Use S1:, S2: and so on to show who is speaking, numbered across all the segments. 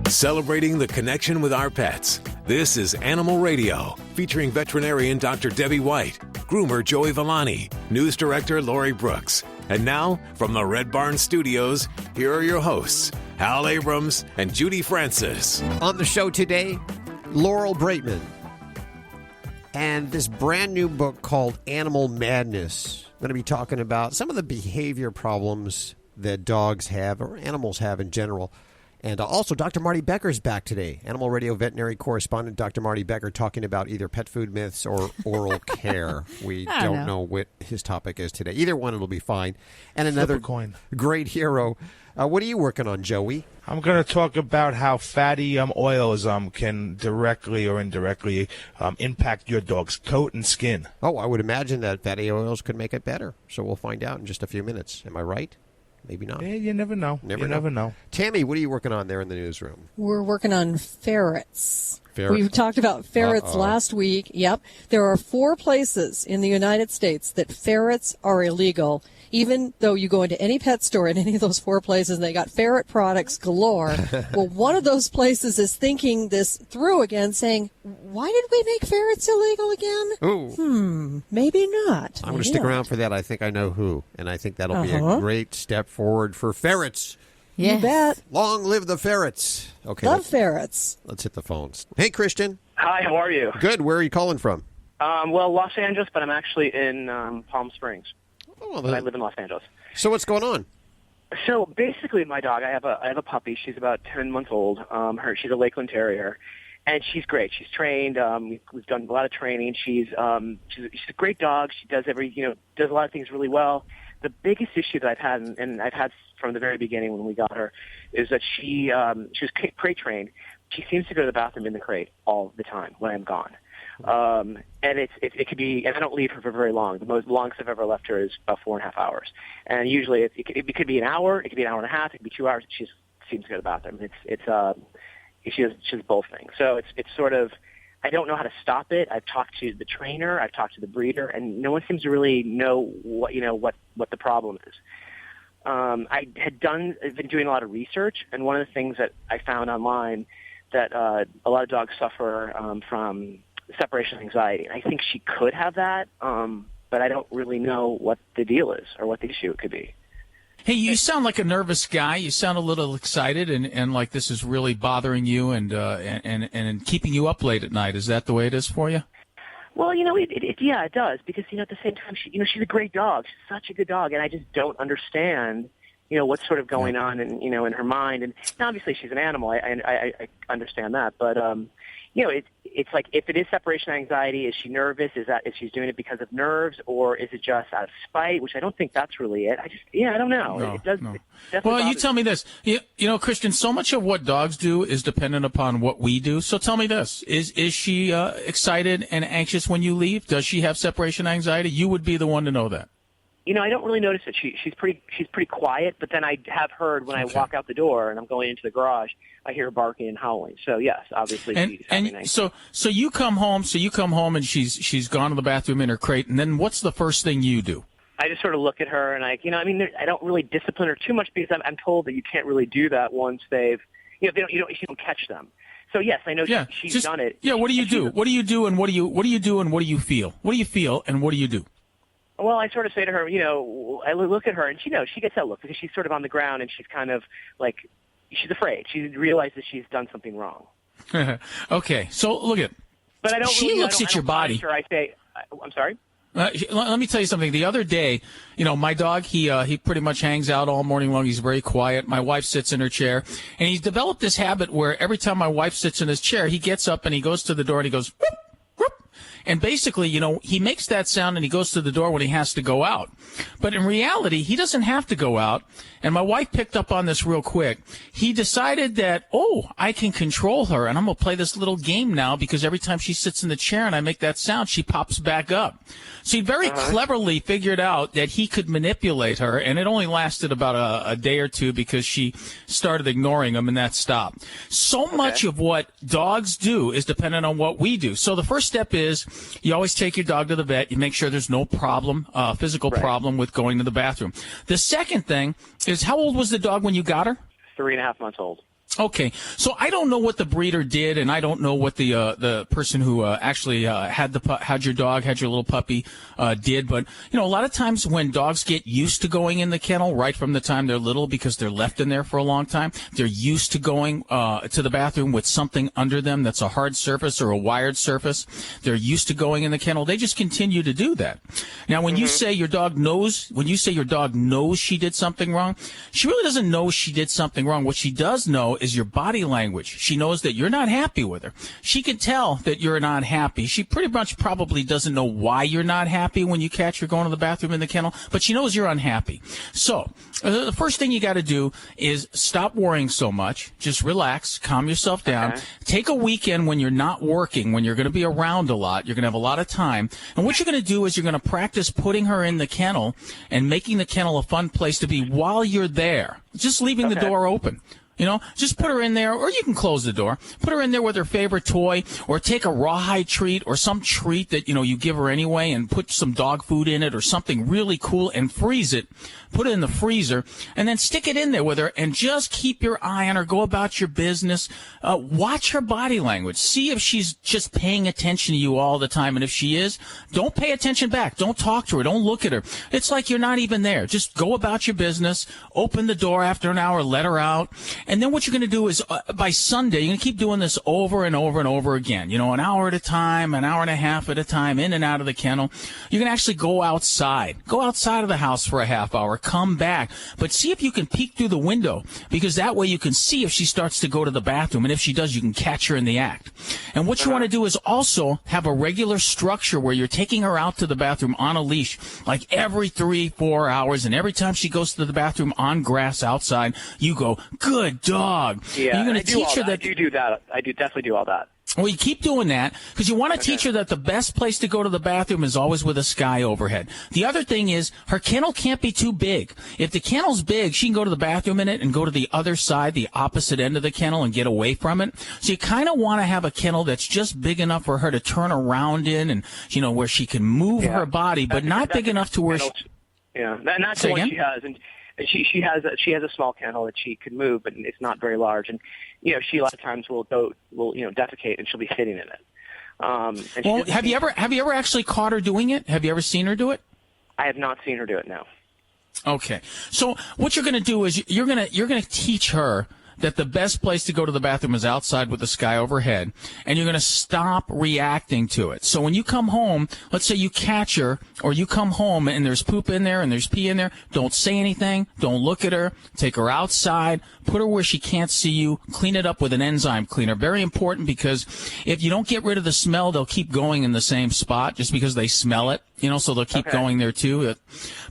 S1: Celebrating the connection with our pets. This is Animal Radio, featuring veterinarian Dr. Debbie White, groomer Joey Villani, news director Lori Brooks. And now, from the Red Barn Studios, here are your hosts, Hal Abrams and Judy Francis.
S2: On the show today, Laurel Braitman, and this brand new book called Animal Madness. I'm going to be talking about some of the behavior problems that dogs have, or animals have in general. And also, Dr. Marty Becker is back today. Animal Radio Veterinary Correspondent Dr. Marty Becker, talking about either pet food myths or oral care. We don't know what his topic is today. Either one, it'll be fine. And another great hero. What are you working on, Joey?
S3: I'm going to talk about how fatty oils can directly or indirectly impact your dog's coat and skin.
S2: Oh, I would imagine that fatty oils could make it better. So we'll find out in just a few minutes. Am I right? Maybe not.
S3: Yeah, you never know. Never know.
S2: Tammy, what are you working on there in the newsroom?
S4: We're working on ferrets. We talked about ferrets last week. Yep. There are 4 places in the United States that ferrets are illegal, even though you go into any pet store in any of those 4 places and they got ferret products galore. Well, one of those places is thinking this through again, saying, why did we make ferrets illegal again?
S2: Ooh.
S4: Maybe not.
S2: I'm going to stick around for that. I think I know who. And I think that'll be a great step forward for ferrets.
S4: Yes. You bet.
S2: Long live the ferrets. Okay.
S4: Love ferrets.
S2: Let's hit the phones. Hey, Christian.
S5: Hi, how are you?
S2: Good. Where are you calling from?
S5: Well, Los Angeles, but I'm actually in Palm Springs.
S2: Oh,
S5: I live in Los Angeles.
S2: So what's going on?
S5: So basically, my dog, I have a puppy. She's about 10 months old. She's a Lakeland Terrier, and she's great. She's trained. We've done a lot of training. She's a great dog. She does does a lot of things really well. The biggest issue that I've had, and I've had from the very beginning when we got her, is that she was crate trained. She seems to go to the bathroom in the crate all the time when I'm gone. And it could be, and I don't leave her for very long. The longest I've ever left her is about 4.5 hours. And usually it could be an hour, it could be an hour and a half, it could be 2 hours. She seems to go to the bathroom. She does both things. So it's sort of, I don't know how to stop it. I've talked to the trainer, I've talked to the breeder, and no one seems to really know what the problem is. I've been doing a lot of research, and one of the things that I found online that a lot of dogs suffer from separation anxiety. I think she could have that, but I don't really know what the deal is or what the issue could be.
S6: Hey, you sound like a nervous guy. You sound a little excited and like this is really bothering you and keeping you up late at night. Is that the way it is for you?
S5: Well, it does, because at the same time, she's a great dog. She's such a good dog, and I just don't understand, what's sort of going on in her mind. And obviously, she's an animal. I understand that, but it's like, if it is separation anxiety, is she nervous? Is she's doing it because of nerves, or is it just out of spite? Which I don't think that's really it. I don't know.
S6: No,
S5: it does.
S6: No. Well, you tell me this. Christian, so much of what dogs do is dependent upon what we do. So tell me this: is she excited and anxious when you leave? Does she have separation anxiety? You would be the one to know that.
S5: I don't really notice it. She's pretty quiet, but then I have heard when I walk out the door and I'm going into the garage, I hear her barking and howling. So yes, obviously she's having anxiety. So you come home and she's gone to the bathroom in her crate, and then what's the first thing you do? I just sort of look at her and I don't really discipline her too much, because I'm told that you can't really do that once they've, you don't catch them. So yes, I know she's done it.
S6: Yeah, what do you do? What do you do and what do you feel? What do you feel and what do you do?
S5: Well, I sort of say to her, I look at her, and she gets that look because she's sort of on the ground and she's kind of like, she's afraid. She realizes she's done something wrong.
S6: Okay, so look at.
S5: But I don't.
S6: She looks at your body.
S5: I say, I'm sorry.
S6: Let me tell you something. The other day, my dog, he pretty much hangs out all morning long. He's very quiet. My wife sits in her chair, and he's developed this habit where every time my wife sits in his chair, he gets up and he goes to the door and he goes, whoop, whoop. And basically, he makes that sound and he goes to the door when he has to go out. But in reality, he doesn't have to go out. And my wife picked up on this real quick. He decided that, I can control her, and I'm going to play this little game now, because every time she sits in the chair and I make that sound, she pops back up. So he very cleverly figured out that he could manipulate her, and it only lasted about a day or two because she started ignoring him, and that stopped. So much of what dogs do is dependent on what we do. So the first step is you always take your dog to the vet. You make sure there's no problem, physical problem with going to the bathroom. The second thing is, how old was the dog when you got her?
S5: 3.5 months old.
S6: Okay, so I don't know what the breeder did, and I don't know what the person who actually had your little puppy did. But a lot of times when dogs get used to going in the kennel right from the time they're little, because they're left in there for a long time, they're used to going to the bathroom with something under them that's a hard surface or a wired surface. They're used to going in the kennel. They just continue to do that. Now, when you say your dog knows she did something wrong, she really doesn't know she did something wrong. What she does know is your body language. She knows that you're not happy with her. She can tell that you're not happy. She pretty much probably doesn't know why you're not happy when you catch her going to the bathroom in the kennel, but she knows you're unhappy. So the first thing you got to do is stop worrying so much. Just relax, calm yourself down. Okay. Take a weekend when you're not working, when you're going to be around a lot. You're going to have a lot of time. And what you're going to do is you're going to practice putting her in the kennel and making the kennel a fun place to be while you're there. Just leaving the door open. Just put her in there, or you can close the door. Put her in there with her favorite toy, or take a rawhide treat or some treat that, you give her anyway, and put some dog food in it or something really cool and freeze it. Put it in the freezer, and then stick it in there with her, and just keep your eye on her. Go about your business. Watch her body language. See if she's just paying attention to you all the time, and if she is, don't pay attention back. Don't talk to her. Don't look at her. It's like you're not even there. Just go about your business. Open the door after an hour. Let her out. And then what you're going to do is, by Sunday, you're going to keep doing this over and over and over again. An hour at a time, an hour and a half at a time, in and out of the kennel. You're going to actually go outside. Go outside of the house for a half hour. Come back. But see if you can peek through the window, because that way you can see if she starts to go to the bathroom. And if she does, you can catch her in the act. And what you want to do is also have a regular structure where you're taking her out to the bathroom on a leash, like every 3-4 hours. And every time she goes to the bathroom on grass outside, you go, good dog.
S5: Yeah,
S6: you're going to teach her that.
S5: I do that. I do definitely do all that.
S6: Well, you keep doing that because you want to teach her that the best place to go to the bathroom is always with a sky overhead. The other thing is her kennel can't be too big. If the kennel's big, she can go to the bathroom in it and go to the other side, the opposite end of the kennel, and get away from it. So you kind of want to have a kennel that's just big enough for her to turn around in, and where she can move her body, but not big enough to where
S5: that's the one she has. And she has a small kennel that she can move, but it's not very large. And she a lot of times will defecate, and she'll be sitting in it.
S6: Have you ever actually caught her doing it? Have you ever seen her do it?
S5: I have not seen her do it. No.
S6: Okay, so what you're going to do is you're going to teach her that the best place to go to the bathroom is outside with the sky overhead, and you're going to stop reacting to it. So when you come home, let's say you catch her, or you come home and there's poop in there and there's pee in there, don't say anything, don't look at her, take her outside, put her where she can't see you, clean it up with an enzyme cleaner. Very important, because if you don't get rid of the smell, they'll keep going in the same spot just because they smell it, so they'll keep going there too.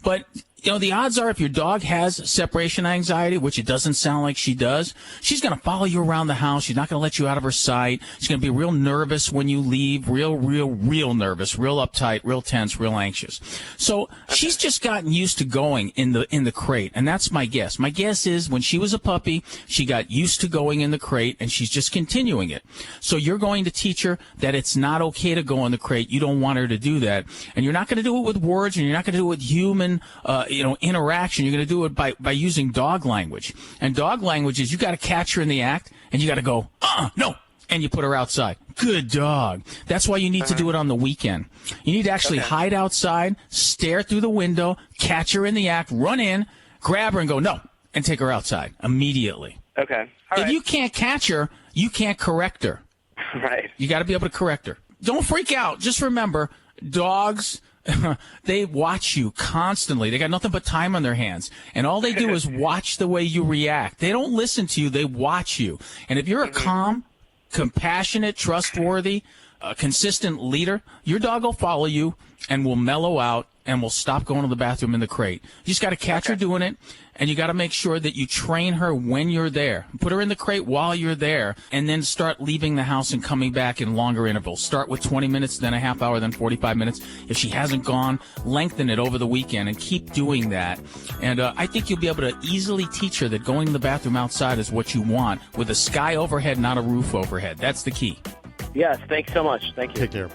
S6: But the odds are if your dog has separation anxiety, which it doesn't sound like she does, she's going to follow you around the house. She's not going to let you out of her sight. She's going to be real nervous when you leave, real nervous, real uptight, real tense, real anxious. So she's just gotten used to going in the crate, and that's my guess. My guess is when she was a puppy, she got used to going in the crate, and she's just continuing it. So you're going to teach her that it's not okay to go in the crate. You don't want her to do that, and you're not going to do it with words, and you're not going to do it with human interaction. You're going to do it by using dog language. And dog language is you got to catch her in the act, and you got to go, no, and you put her outside. Good dog. That's why you need to do it on the weekend. You need to actually hide outside, stare through the window, catch her in the act, run in, grab her, and go, no, and take her outside immediately.
S5: Okay.
S6: If you can't catch her, you can't correct her.
S5: Right.
S6: You got to be able to correct her. Don't freak out. Just remember, dogs, they watch you constantly. They got nothing but time on their hands. And all they do is watch the way you react. They don't listen to you. They watch you. And if you're a calm, compassionate, trustworthy, consistent leader, your dog will follow you and will mellow out and will stop going to the bathroom in the crate. You just got to catch her doing it, and you got to make sure that you train her when you're there. Put her in the crate while you're there, and then start leaving the house and coming back in longer intervals. Start with 20 minutes, then a half hour, then 45 minutes. If she hasn't gone, lengthen it over the weekend and keep doing that. And I think you'll be able to easily teach her that going to the bathroom outside is what you want, with a sky overhead, not a roof overhead. That's the key.
S5: Yes, thanks so much. Thank you.
S2: Take care.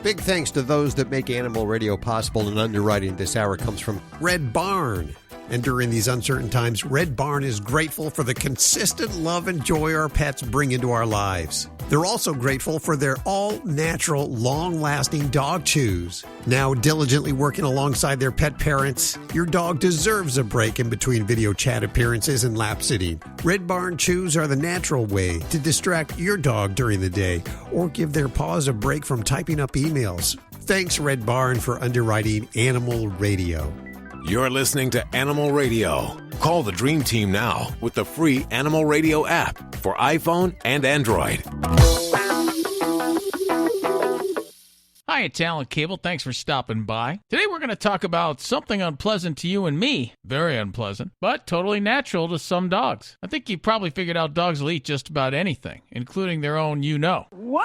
S2: Big thanks to those that make Animal Radio possible, and underwriting this hour comes from Red Barn. And during these uncertain times, Red Barn is grateful for the consistent love and joy our pets bring into our lives. They're also grateful for their all-natural, long-lasting dog chews. Now diligently working alongside their pet parents, your dog deserves a break in between video chat appearances and lap sitting. Red Barn chews are the natural way to distract your dog during the day or give their paws a break from typing up emails. Thanks, Red Barn, for underwriting Animal Radio.
S1: You're listening to Animal Radio. Call the Dream Team now with the free Animal Radio app for iPhone and Android.
S6: Hi, it's Alan Cable. Thanks for stopping by. Today we're going to talk about something unpleasant to you and me. Very unpleasant, but totally natural to some dogs. I think you probably figured out dogs will eat just about anything, including their own you-know.
S7: Whoa!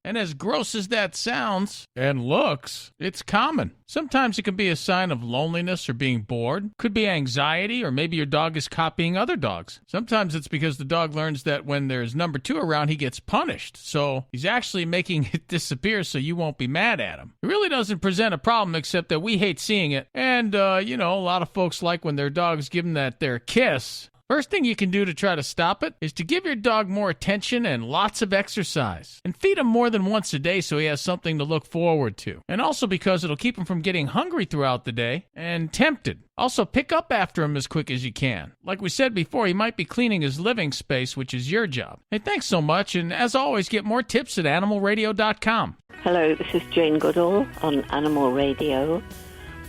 S6: And as gross as that sounds and looks, it's common. Sometimes it can be a sign of loneliness or being bored. Could be anxiety, or maybe your dog is copying other dogs. Sometimes it's because the dog learns that when there's number 2 around, he gets punished. So he's actually making it disappear so you won't be mad at him. It really doesn't present a problem except that we hate seeing it. And, a lot of folks like when their dogs give them their kiss. First thing you can do to try to stop it is to give your dog more attention and lots of exercise. And feed him more than once a day so he has something to look forward to. And also because it'll keep him from getting hungry throughout the day and tempted. Also, pick up after him as quick as you can. Like we said before, he might be cleaning his living space, which is your job. Hey, thanks so much, and as always, get more tips at animalradio.com.
S8: Hello, this is Jane Goodall on Animal Radio,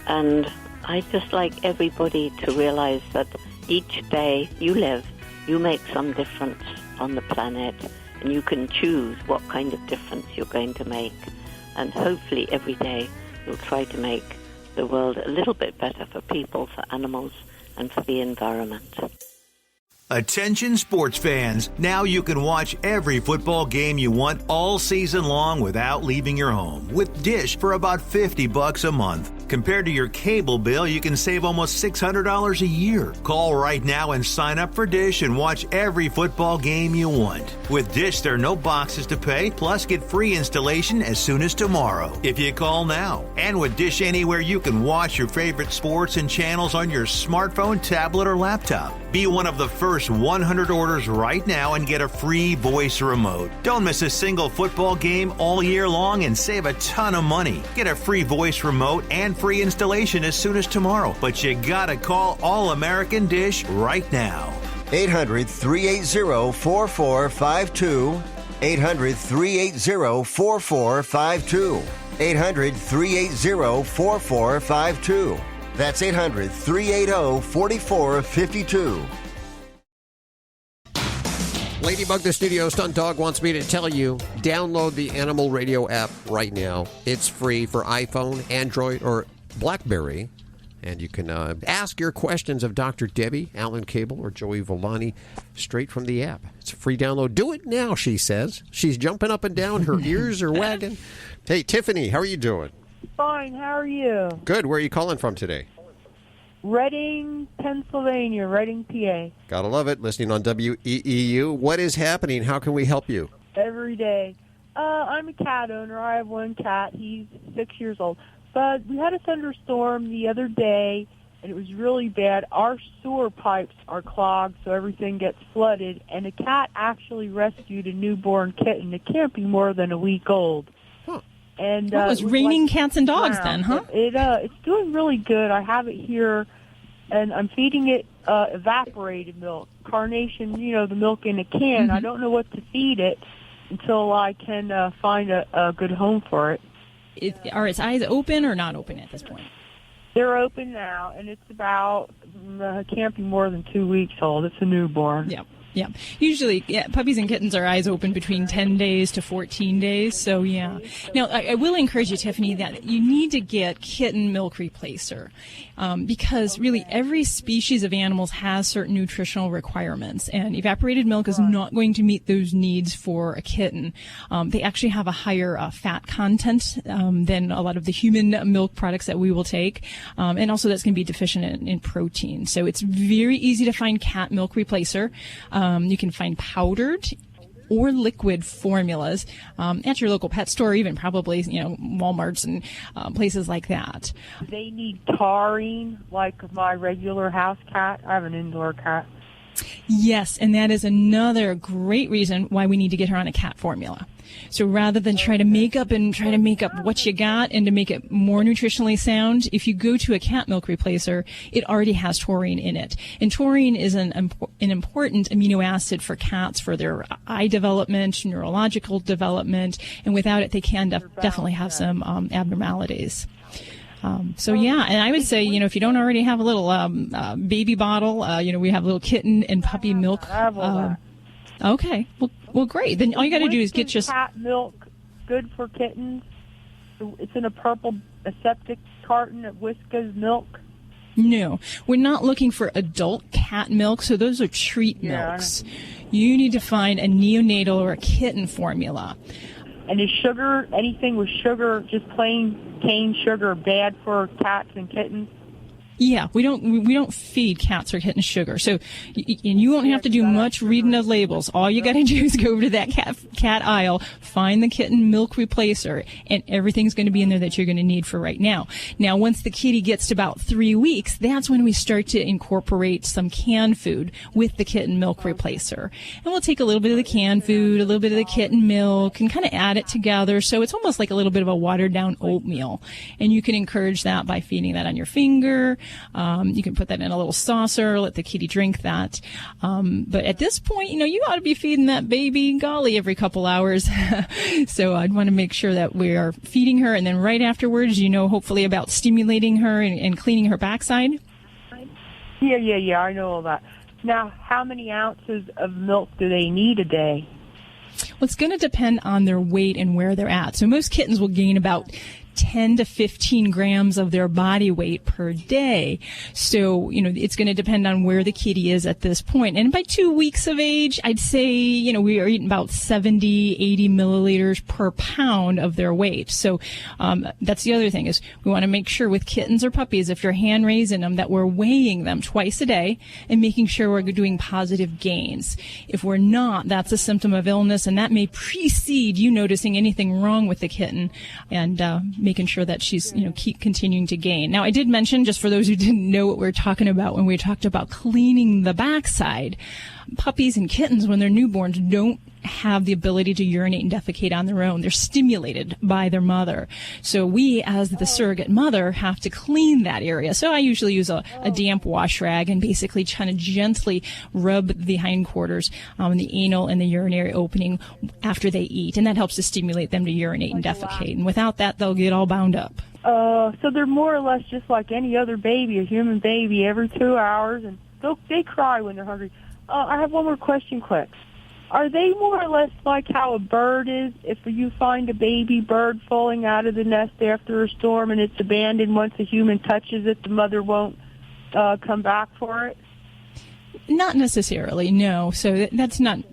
S8: and I'd just like everybody to realize that each day you live, you make some difference on the planet, and you can choose what kind of difference you're going to make. And hopefully every day you'll try to make the world a little bit better for people, for animals, and for the environment.
S9: Attention sports fans, now you can watch every football game you want all season long without leaving your home with Dish for about $50 a month. Compared to your cable bill, you can save almost $600 a year. Call right now and sign up for Dish and watch every football game you want. With Dish, there are no boxes to pay, plus get free installation as soon as tomorrow if you call now. And with Dish Anywhere, you can watch your favorite sports and channels on your smartphone, tablet, or laptop. Be one of the first 100 orders right now and get a free voice remote. Don't miss a single football game all year long and save a ton of money. Get a free voice remote and free installation as soon as tomorrow. But you gotta call All American Dish right now.
S10: 800-380-4452. 800-380-4452. 800-380-4452. That's 800-380-4452.
S2: Ladybug, the studio stunt dog, wants me to tell you, download the Animal Radio app right now. It's free for iPhone, Android, or BlackBerry. And you can ask your questions of Dr. Debbie, Alan Cable, or Joey Villani straight from the app. It's a free download. Do it now, she says. She's jumping up and down. Her ears are wagging. Hey, Tiffany, how are you doing?
S11: Fine. How are you?
S2: Good. Where are you calling from today?
S11: Reading, Pennsylvania. Reading, PA.
S2: Gotta love it. Listening on WEEU. What is happening? How can we help you?
S11: Every day. I'm a cat owner. I have one cat. He's 6 years old. But we had a thunderstorm the other day, and it was really bad. Our sewer pipes are clogged, so everything gets flooded. And a cat actually rescued a newborn kitten. It can't be more than a week old. And
S12: it was raining like cats and dogs then, huh?
S11: It's doing really good. I have it here, and I'm feeding it evaporated milk, carnation, the milk in a can. Mm-hmm. I don't know what to feed it until I can find a good home for it.
S12: Are its eyes open or not open at this point?
S11: They're open now, and it's about, can't be more than 2 weeks old. It's a newborn.
S12: Yep. Yeah. Usually, puppies and kittens are eyes open between 10 days to 14 days. So, yeah. Now, I will encourage you, Tiffany, that you need to get kitten milk replacer because really every species of animals has certain nutritional requirements, and evaporated milk is not going to meet those needs for a kitten. They actually have a higher fat content than a lot of the human milk products that we will take, and also that's going to be deficient in protein. So it's very easy to find cat milk replacer. You can find powdered or liquid formulas at your local pet store, even probably, Wal-Marts and places like that.
S11: They need taurine, like my regular house cat. I have an indoor cat.
S12: Yes, and that is another great reason why we need to get her on a cat formula. So rather than try to make up what you got and to make it more nutritionally sound, if you go to a cat milk replacer, it already has taurine in it. And taurine is an important amino acid for cats for their eye development, neurological development, and without it, they can definitely have some abnormalities. And I would say, if you don't already have a little baby bottle, we have a little kitten and puppy milk. Okay, well, great. Then all you got to do is get just
S11: cat milk. Good for kittens. It's in a purple aseptic carton at Whiskas Milk.
S12: No, we're not looking for adult cat milk, so those are treat milks. You need to find a neonatal or a kitten formula.
S11: And is sugar, anything with sugar, just plain cane sugar, bad for cats and kittens?
S12: Yeah, we don't feed cats or kittens sugar. So, and you won't have to do much reading of labels. All you got to do is go over to that cat aisle, find the kitten milk replacer, and everything's going to be in there that you're going to need for right now. Now, once the kitty gets to about 3 weeks, that's when we start to incorporate some canned food with the kitten milk replacer. And we'll take a little bit of the canned food, a little bit of the kitten milk, and kind of add it together. So it's almost like a little bit of a watered down oatmeal. And you can encourage that by feeding that on your finger. You can put that in a little saucer, let the kitty drink that. But at this point, you ought to be feeding that baby, golly, every couple hours. So I'd want to make sure that we are feeding her, and then right afterwards, hopefully about stimulating her and cleaning her backside.
S11: Yeah, I know all that. Now, how many ounces of milk do they need a day?
S12: Well, it's going to depend on their weight and where they're at. So most kittens will gain about 10 to 15 grams of their body weight per day. So, it's going to depend on where the kitty is at this point. And by 2 weeks of age, I'd say, we are eating about 70, 80 milliliters per pound of their weight. So, that's the other thing is we want to make sure with kittens or puppies, if you're hand raising them, that we're weighing them twice a day and making sure we're doing positive gains. If we're not, that's a symptom of illness, and that may precede you noticing anything wrong with the kitten and, making sure that she's, keep continuing to gain. Now, I did mention, just for those who didn't know what we were talking about when we talked about cleaning the backside, puppies and kittens, when they're newborns, don't have the ability to urinate and defecate on their own. They're stimulated by their mother. So we, as the surrogate mother, have to clean that area. So I usually use a damp wash rag and basically kind of gently rub the hindquarters, the anal and the urinary opening after they eat. And that helps to stimulate them to urinate and defecate. And without that, they'll get all bound up.
S11: So they're more or less just like any other baby, a human baby, every 2 hours. And they cry when they're hungry. I have one more question quick. Are they more or less like how a bird is? If you find a baby bird falling out of the nest after a storm and it's abandoned, once a human touches it, the mother won't come back for it?
S12: Not necessarily, no. So that's not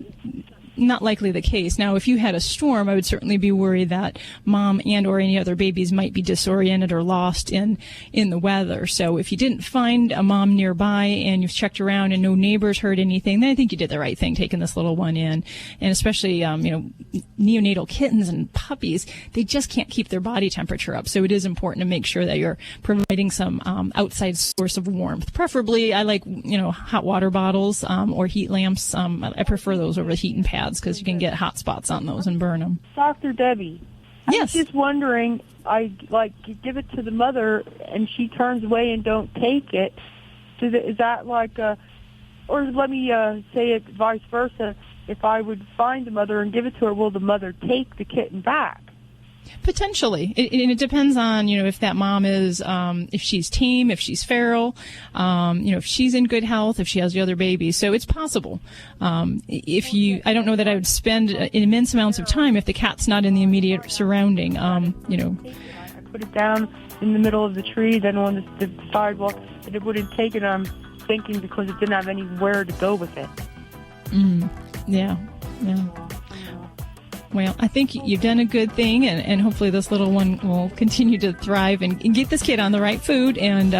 S12: likely the case. Now, if you had a storm, I would certainly be worried that mom and or any other babies might be disoriented or lost in the weather. So if you didn't find a mom nearby and you've checked around and no neighbors heard anything, then I think you did the right thing taking this little one in. And especially, neonatal kittens and puppies, they just can't keep their body temperature up. So it is important to make sure that you're providing some outside source of warmth. Preferably, I like, hot water bottles or heat lamps. I prefer those over heating pads, because you can get hot spots on those and burn them.
S11: Dr. Debbie,
S12: yes.
S11: I was just wondering, I give it to the mother and she turns away and don't take it. Is that like or let me say it vice versa, if I would find the mother and give it to her, will the mother take the kitten back?
S12: Potentially. It depends on, if that mom is, if she's tame, if she's feral, if she's in good health, if she has the other babies. So it's possible. I don't know that I would spend immense amounts of time if the cat's not in the immediate surrounding, I
S11: put it down in the middle of the tree, then on the sidewalk, and it wouldn't take it, I'm thinking, because it didn't have anywhere to go with it.
S12: Yeah. Well, I think you've done a good thing, and hopefully this little one will continue to thrive and get this kid on the right food, and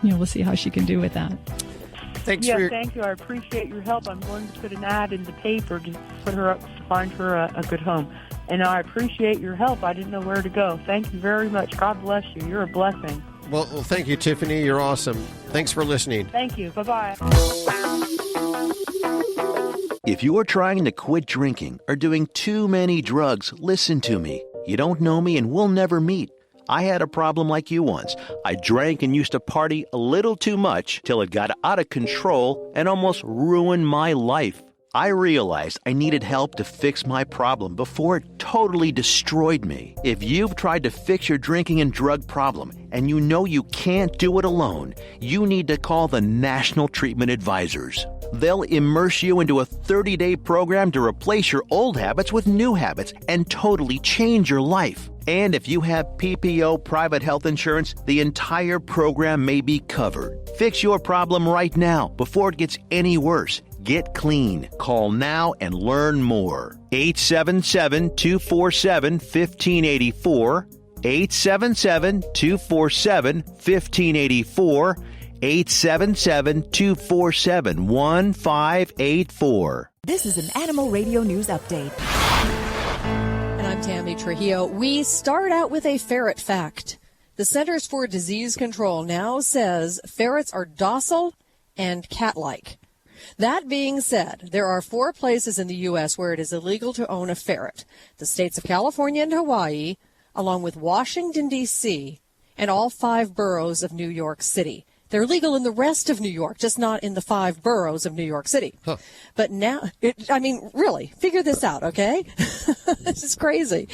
S12: we'll see how she can do with that.
S2: Thanks
S11: yeah, thank you. I appreciate your help. I'm going to put an ad in the paper to put her up, to find her a good home. And I appreciate your help. I didn't know where to go. Thank you very much. God bless you. You're a blessing.
S2: Well, thank you, Tiffany. You're awesome. Thanks for listening.
S11: Thank you. Bye-bye.
S7: If you're trying to quit drinking or doing too many drugs, listen to me. You don't know me and we'll never meet. I had a problem like you once. I drank and used to party a little too much till it got out of control and almost ruined my life. I realized I needed help to fix my problem before it totally destroyed me. If you've tried to fix your drinking and drug problem and you know you can't do it alone, you need to call the National Treatment Advisors. They'll immerse you into a 30-day program to replace your old habits with new habits and totally change your life. And if you have PPO private health insurance, the entire program may be covered. Fix your problem right now before it gets any worse. Get clean. Call now and learn more. 877-247-1584. 877-247-1584. 877-247-1584.
S13: This is an Animal Radio News Update.
S4: And I'm Tammy Trujillo. We start out with a ferret fact. The Centers for Disease Control now says ferrets are docile and cat-like. That being said, there are 4 places in the U.S. where it is illegal to own a ferret. The states of California and Hawaii, along with Washington, D.C., and all 5 boroughs of New York City. They're legal in the rest of New York, just not in the 5 boroughs of New York City. Huh. But now, really, figure this out, okay? This is crazy.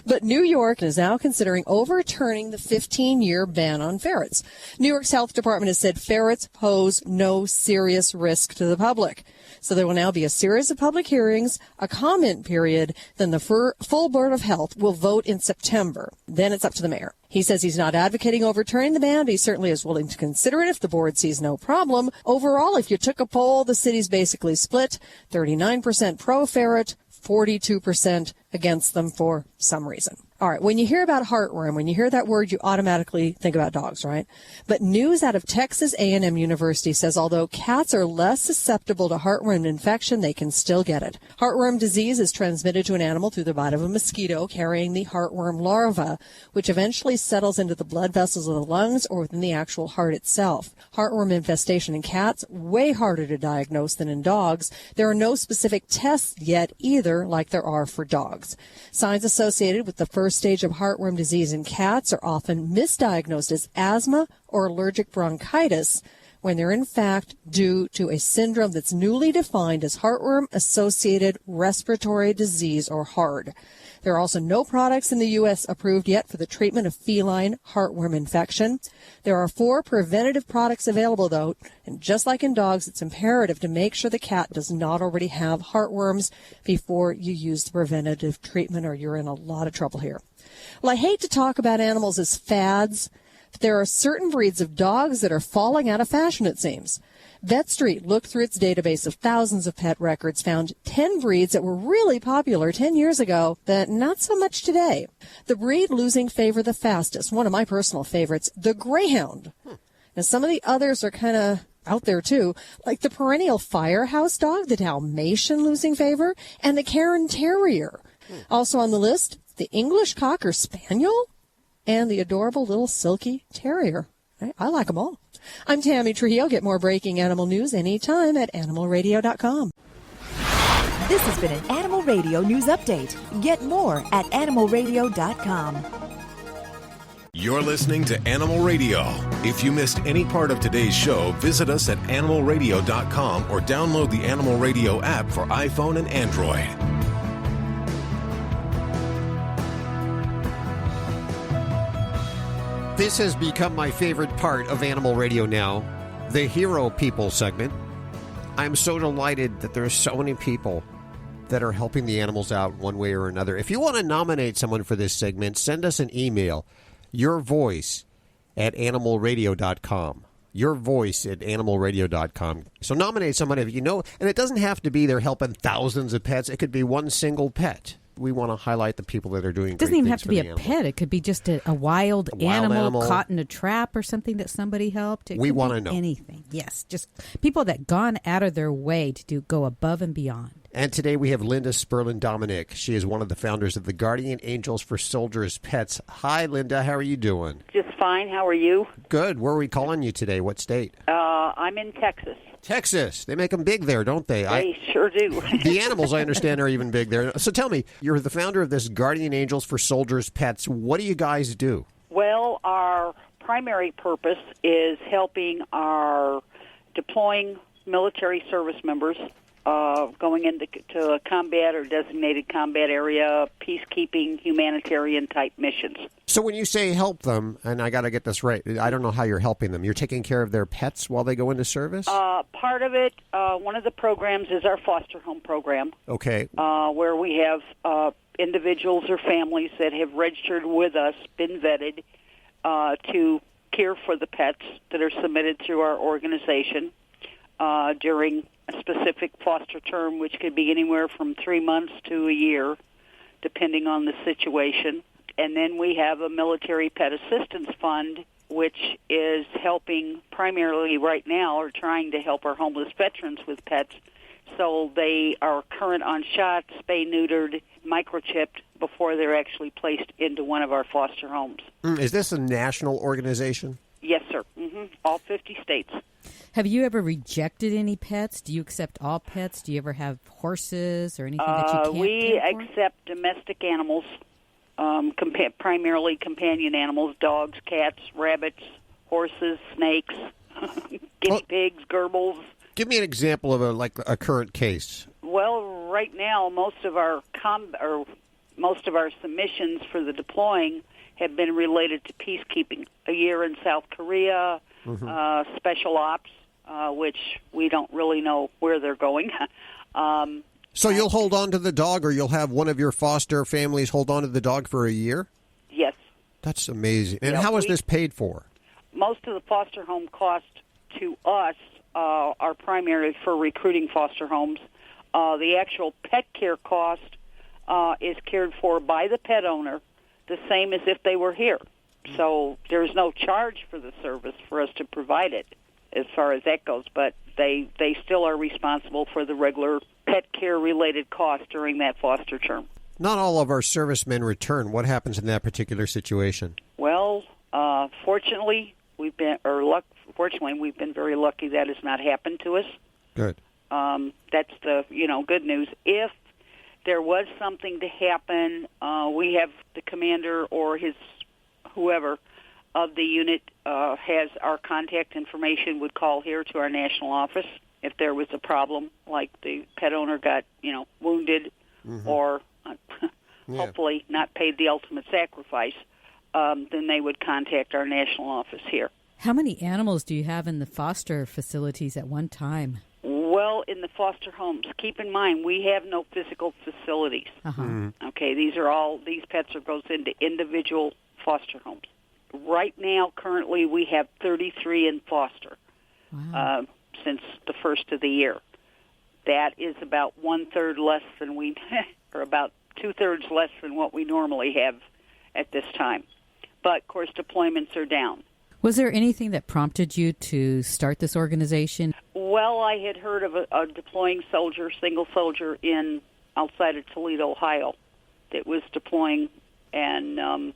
S4: But New York is now considering overturning the 15-year ban on ferrets. New York's health department has said ferrets pose no serious risk to the public. So there will now be a series of public hearings, a comment period, then the full Board of Health will vote in September. Then it's up to the mayor. He says he's not advocating overturning the ban, but he certainly is willing to consider it if the board sees no problem. Overall, if you took a poll, the city's basically split, 39% pro-ferret, 42% against them for some reason. All right, when you hear about heartworm, when you hear that word, you automatically think about dogs, right? But news out of Texas A&M University says although cats are less susceptible to heartworm infection, they can still get it. Heartworm disease is transmitted to an animal through the bite of a mosquito carrying the heartworm larva, which eventually settles into the blood vessels of the lungs or within the actual heart itself. Heartworm infestation in cats, way harder to diagnose than in dogs. There are no specific tests yet either, like there are for dogs. Signs associated with the first stage of heartworm disease in cats are often misdiagnosed as asthma or allergic bronchitis when they're in fact due to a syndrome that's newly defined as heartworm-associated respiratory disease, or HARD. There are also no products in the U.S. approved yet for the treatment of feline heartworm infection. There are 4 preventative products available, though, and just like in dogs, it's imperative to make sure the cat does not already have heartworms before you use the preventative treatment, or you're in a lot of trouble here. Well, I hate to talk about animals as fads, but there are certain breeds of dogs that are falling out of fashion, it seems. VetStreet looked through its database of thousands of pet records, found 10 breeds that were really popular 10 years ago, but not so much today. The breed losing favor the fastest, one of my personal favorites, the Greyhound. Now, some of the others are kind of out there, too, like the perennial firehouse dog, the Dalmatian losing favor, and the Cairn Terrier. Also on the list, the English Cocker Spaniel and the adorable little Silky Terrier. I like them all. I'm Tammy Trujillo. Get more breaking animal news anytime at animalradio.com.
S13: This has been an Animal Radio News Update. Get more at animalradio.com.
S1: You're listening to Animal Radio. If you missed any part of today's show, visit us at animalradio.com or download the Animal Radio app for iPhone and Android.
S2: This has become my favorite part of Animal Radio now, the Hero People segment. I'm so delighted that there are so many people that are helping the animals out one way or another. If you want to nominate someone for this segment, send us an email, yourvoice@animalradio.com. Yourvoice@animalradio.com. So nominate someone if you know, and it doesn't have to be they're helping thousands of pets. It could be one single pet we want to highlight the people that are doing
S14: It doesn't
S2: great
S14: even
S2: things
S14: have to
S2: for
S14: be
S2: the
S14: a
S2: animal.
S14: pet. It could be just a wild
S2: wild animal
S14: caught in a trap or something that somebody helped.
S2: We want to know.
S14: Anything. Yes, just people that gone out of their way to go above and beyond.
S2: And today we have Linda Spurlin-Dominik. She is one of the founders of the Guardian Angels for Soldiers' Pets. Hi, Linda. How are you doing?
S15: Just fine. How are you?
S2: Good. Where are we calling you today? What state?
S15: I'm in Texas.
S2: Texas. They make them big there, don't they?
S15: They sure do.
S2: The animals, I understand, are even big there. So tell me, you're the founder of this Guardian Angels for Soldiers' Pets. What do you guys do?
S15: Well, our primary purpose is helping our deploying military service members going into a combat or designated combat area, peacekeeping, humanitarian-type missions.
S2: So when you say help them, and I got to get this right, I don't know how you're helping them. You're taking care of their pets while they go into service?
S15: Part of it, one of the programs is our foster home program.
S2: Okay.
S15: Where we have individuals or families that have registered with us, been vetted to care for the pets that are submitted through our organization during a specific foster term, which could be anywhere from 3 months to a year, depending on the situation. And then we have a military pet assistance fund, which is helping primarily right now, or trying to help our homeless veterans with pets, so they are current on shots, spay-neutered, microchipped before they're actually placed into one of our foster homes.
S2: Is this a national organization?
S15: Yes, sir. All 50 states.
S14: Have you ever rejected any pets? Do you accept all pets? Do you ever have horses or anything that you can't
S15: We
S14: care for?
S15: accept domestic animals, primarily companion animals, dogs, cats, rabbits, horses, snakes, guinea pigs, gerbils.
S2: Give me an example of a current case.
S15: Well, right now, most of our submissions for the deploying have been related to peacekeeping. A year in South Korea, special ops, which we don't really know where they're going.
S2: So you'll hold on to the dog, or you'll have one of your foster families hold on to the dog for a year?
S15: Yes.
S2: That's amazing. And
S15: Yeah,
S2: how is this paid for?
S15: Most of the foster home costs to us are primarily for recruiting foster homes. The actual pet care cost is cared for by the pet owner, the same as if they were here. So there's no charge for the service for us to provide it as far as that goes, but they still are responsible for the regular pet care-related costs during that foster term.
S2: Not all of our servicemen return. What happens in that particular situation?
S15: Well, fortunately, we've been very lucky that has not happened to us.
S2: Good.
S15: That's the good news. If there was something to happen, we have the commander or his whoever of the unit has our contact information, would call here to our national office if there was a problem, like the pet owner got wounded or hopefully not paid the ultimate sacrifice. Then they would contact our national office here.
S14: How many animals do you have in the foster facilities at one time?
S15: Well, in the foster homes, keep in mind we have no physical facilities. Okay, these pets goes into individual foster homes. Right now, currently, we have 33 in foster since the first of the year. That is about 1/3 less than or about 2/3 less than what we normally have at this time. But, of course, deployments are down.
S14: Was there anything that prompted you to start this organization?
S15: Well, I had heard of a deploying soldier, single soldier, outside of Toledo, Ohio, that was deploying, and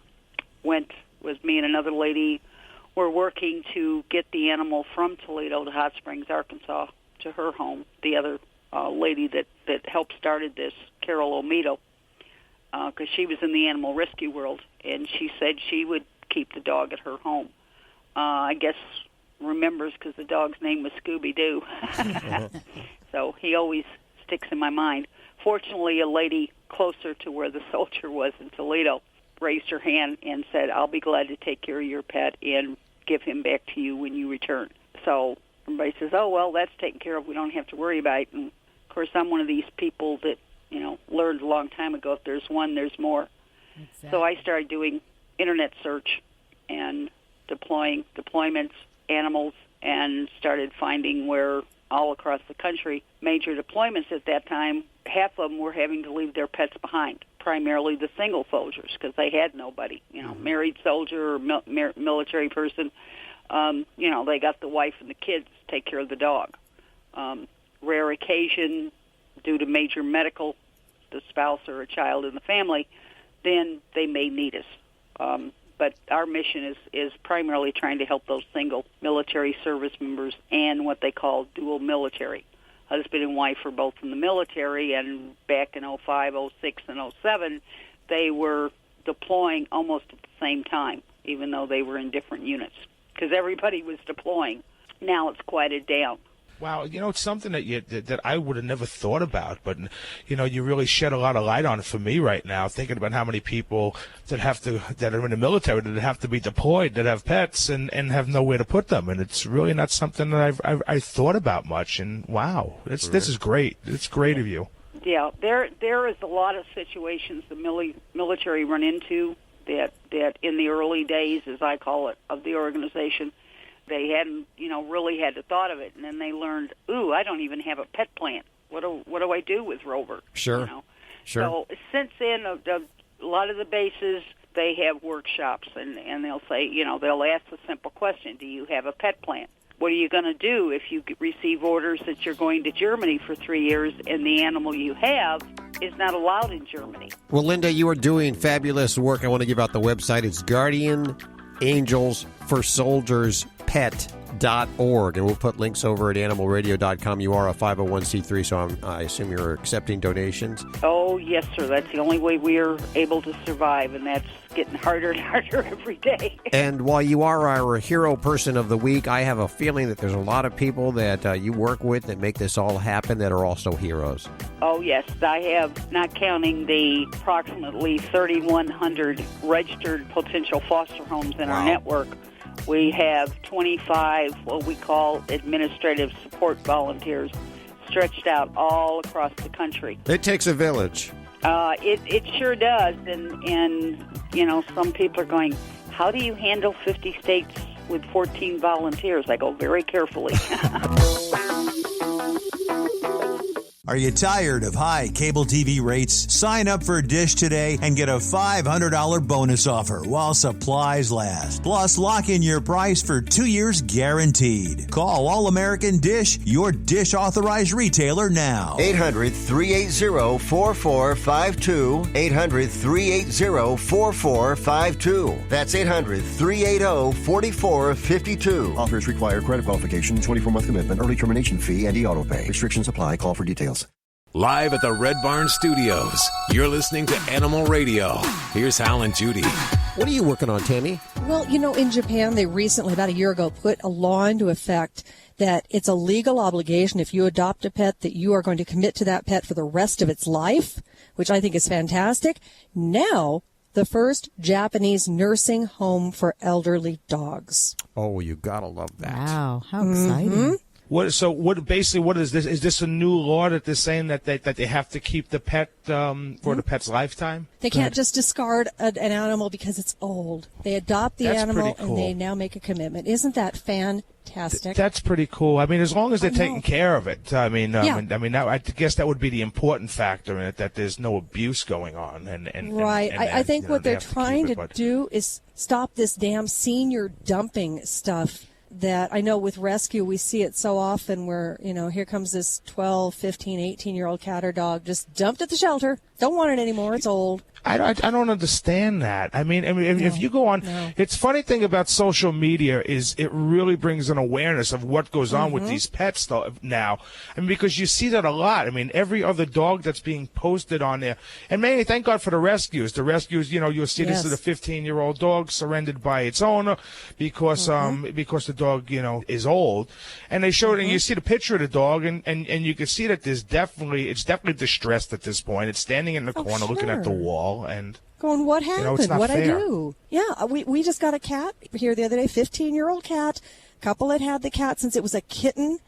S15: with me and another lady were working to get the animal from Toledo to Hot Springs, Arkansas, to her home. The other lady that helped started this, Carol Omedo, because she was in the animal rescue world, and she said she would keep the dog at her home. I guess remembers because the dog's name was Scooby-Doo. So he always sticks in my mind. Fortunately, a lady closer to where the soldier was in Toledo raised her hand and said, "I'll be glad to take care of your pet and give him back to you when you return." So everybody says, "Oh, well, that's taken care of. We don't have to worry about it." And, of course, I'm one of these people that, learned a long time ago, if there's one, there's more. Exactly. So I started doing Internet search and deployments, animals, and started finding where all across the country, major deployments at that time, half of them were having to leave their pets behind. primarily the single soldiers because they had nobody. Married soldier or military person, they got the wife and the kids to take care of the dog. Rare occasion, due to major medical, the spouse or a child in the family, then they may need us. But our mission is primarily trying to help those single military service members and what they call dual military. Husband and wife were both in the military, and back in 05, 06, and 07, they were deploying almost at the same time, even though they were in different units, because everybody was deploying. Now it's quieted down.
S3: Wow, it's something that I would have never thought about, but you really shed a lot of light on it for me right now. Thinking about how many people that are in the military that have to be deployed, that have pets and have nowhere to put them, and it's really not something that I thought about much. And wow, this is great. It's great of you.
S15: Yeah, there is a lot of situations the military run into that in the early days, as I call it, of the organization. They hadn't, really had the thought of it, and then they learned, I don't even have a pet plant. What do I do with Rover?
S2: Sure. Sure.
S15: So since then, a lot of the bases, they have workshops, and they'll say, they'll ask the simple question, do you have a pet plant? What are you going to do if you receive orders that you're going to Germany for 3 years and the animal you have is not allowed in Germany?
S2: Well, Linda, you are doing fabulous work. I want to give out the website. It's Guardian Angels for Soldiers Pet.org, and we'll put links over at animalradio.com. You are a 501c3, so I assume you're accepting donations?
S15: Oh, yes, sir. That's the only way we are able to survive, and that's getting harder and harder every day.
S2: And while you are our hero person of the week, I have a feeling that there's a lot of people that you work with that make this all happen that are also heroes.
S15: Oh, yes. I have, not counting the approximately 3,100 registered potential foster homes in our network, we have 25 what we call administrative support volunteers stretched out all across the country.
S2: It takes a village.
S15: It sure does, and some people are going, how do you handle 50 states with 14 volunteers? I go, very carefully.
S9: Are you tired of high cable TV rates? Sign up for Dish today and get a $500 bonus offer while supplies last. Plus, lock in your price for 2 years guaranteed. Call All-American Dish, your Dish authorized retailer now.
S10: 800-380-4452. 800-380-4452. That's 800-380-4452.
S16: Offers require credit qualification, 24-month commitment, early termination fee, and e-auto pay. Restrictions apply. Call for details.
S1: Live at the Red Barn Studios, you're listening to Animal Radio. Here's Hal and Judy.
S2: What are you working on, Tammy?
S4: Well, in Japan, they recently, about a year ago, put a law into effect that it's a legal obligation if you adopt a pet that you are going to commit to that pet for the rest of its life, which I think is fantastic. Now, the first Japanese nursing home for elderly dogs.
S2: Oh, you gotta love that.
S14: Wow, how exciting. Mm-hmm.
S3: What is this? Is this a new law that they're saying that they have to keep the pet for the pet's lifetime?
S4: They can't just discard an animal because it's old. They adopt the animal
S3: cool.
S4: and they now make a commitment. Isn't that fantastic?
S3: That's pretty cool. I mean, as long as they're taking care of it. I guess that would be the important factor in it, that there's no abuse going on.
S4: Right. I think what they're trying to do is stop this damn senior dumping stuff. That I know with rescue, we see it so often where, here comes this 12, 15, 18-year-old cat or dog just dumped at the shelter. Don't want it anymore. It's old.
S3: I don't understand that. I mean, if you go on, it's funny thing about social media is it really brings an awareness of what goes on with these pets now. I mean, because you see that a lot. I mean, every other dog that's being posted on there, and mainly thank God for the rescues. The rescues, you'll see this is a 15-year-old dog surrendered by its owner because the dog, is old, and they showed and you see the picture of the dog, and you can see that it's definitely distressed at this point. It's standing in the corner looking at the wall. And
S4: going, what happened?
S3: It's not
S4: What'd
S3: fair.
S4: I do? Yeah, we just got a cat here the other day, 15-year-old cat. Couple had the cat since it was a kitten,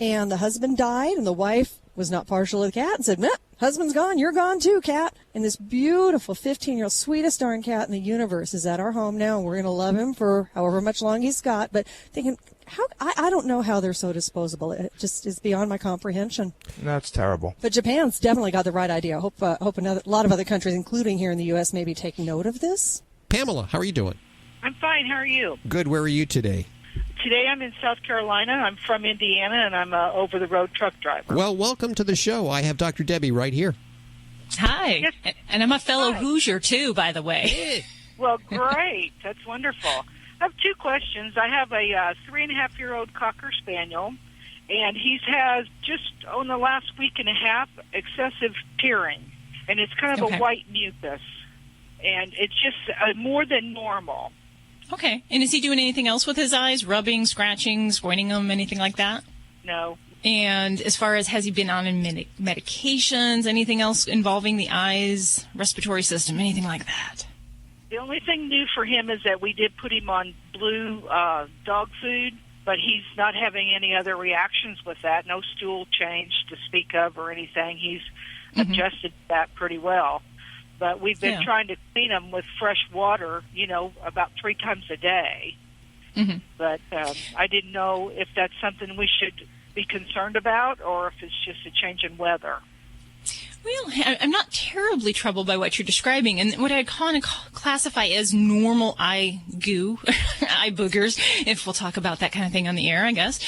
S4: and the husband died, and the wife was not partial to the cat and said, "Meh, husband's gone, you're gone too, cat." And this beautiful 15-year-old, sweetest darn cat in the universe is at our home now, and we're going to love him for however much long he's got. But thinking, I don't know how they're so disposable. It just is beyond my comprehension.
S3: That's terrible.
S4: But Japan's definitely got the right idea. I hope a lot of other countries, including here in the U.S., maybe take note of this.
S2: Pamela, how are you doing?
S17: I'm fine. How are you?
S2: Good. Where are you today?
S17: Today I'm in South Carolina. I'm from Indiana, and I'm an over-the-road truck driver.
S2: Well, welcome to the show. I have Dr. Debbie right here.
S12: Hi.
S17: Yes.
S12: And I'm a fellow Hoosier, too, by the way.
S17: Well, great. That's wonderful. I have two questions. I have a 3.5-year-old Cocker Spaniel, and he has just, in the last week and a half, excessive tearing, and it's kind of a white mucus, and it's just more than normal.
S12: Okay. And is he doing anything else with his eyes? Rubbing, scratching, squinting them, anything like that?
S17: No.
S12: And as far as, has he been on medications, anything else involving the eyes, respiratory system, anything like that?
S17: The only thing new for him is that we did put him on blue dog food, but he's not having any other reactions with that. No stool change to speak of or anything. He's adjusted to that pretty well. But we've been trying to clean him with fresh water, about 3 times a day. Mm-hmm. But I didn't know if that's something we should be concerned about or if it's just a change in weather.
S12: Well, I'm not terribly troubled by what you're describing, and what I'd classify as normal eye goo, eye boogers, if we'll talk about that kind of thing on the air, I guess.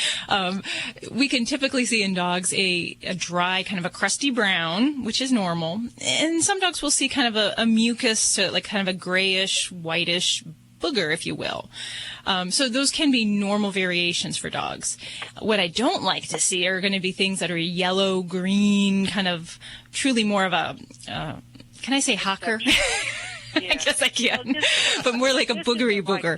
S12: We can typically see in dogs a dry, kind of a crusty brown, which is normal, and some dogs will see kind of a mucus, so like kind of a grayish, whitish booger, if you will. So those can be normal variations for dogs. What I don't like to see are going to be things that are yellow, green, kind of truly more of a, can I say hawker? Yeah. I guess I can, but more like a boogery booger.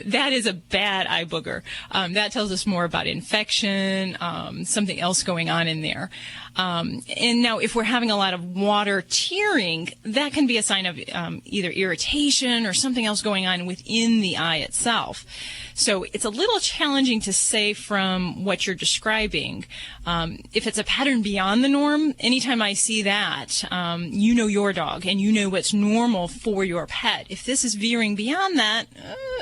S12: That is a bad eye booger. That tells us more about infection, something else going on in there. And now if we're having a lot of water tearing, that can be a sign of either irritation or something else going on within the eye itself. So it's a little challenging to say from what you're describing. If it's a pattern beyond the norm, anytime I see that, you know your dog and you know what's normal for your pet. If this is veering beyond that,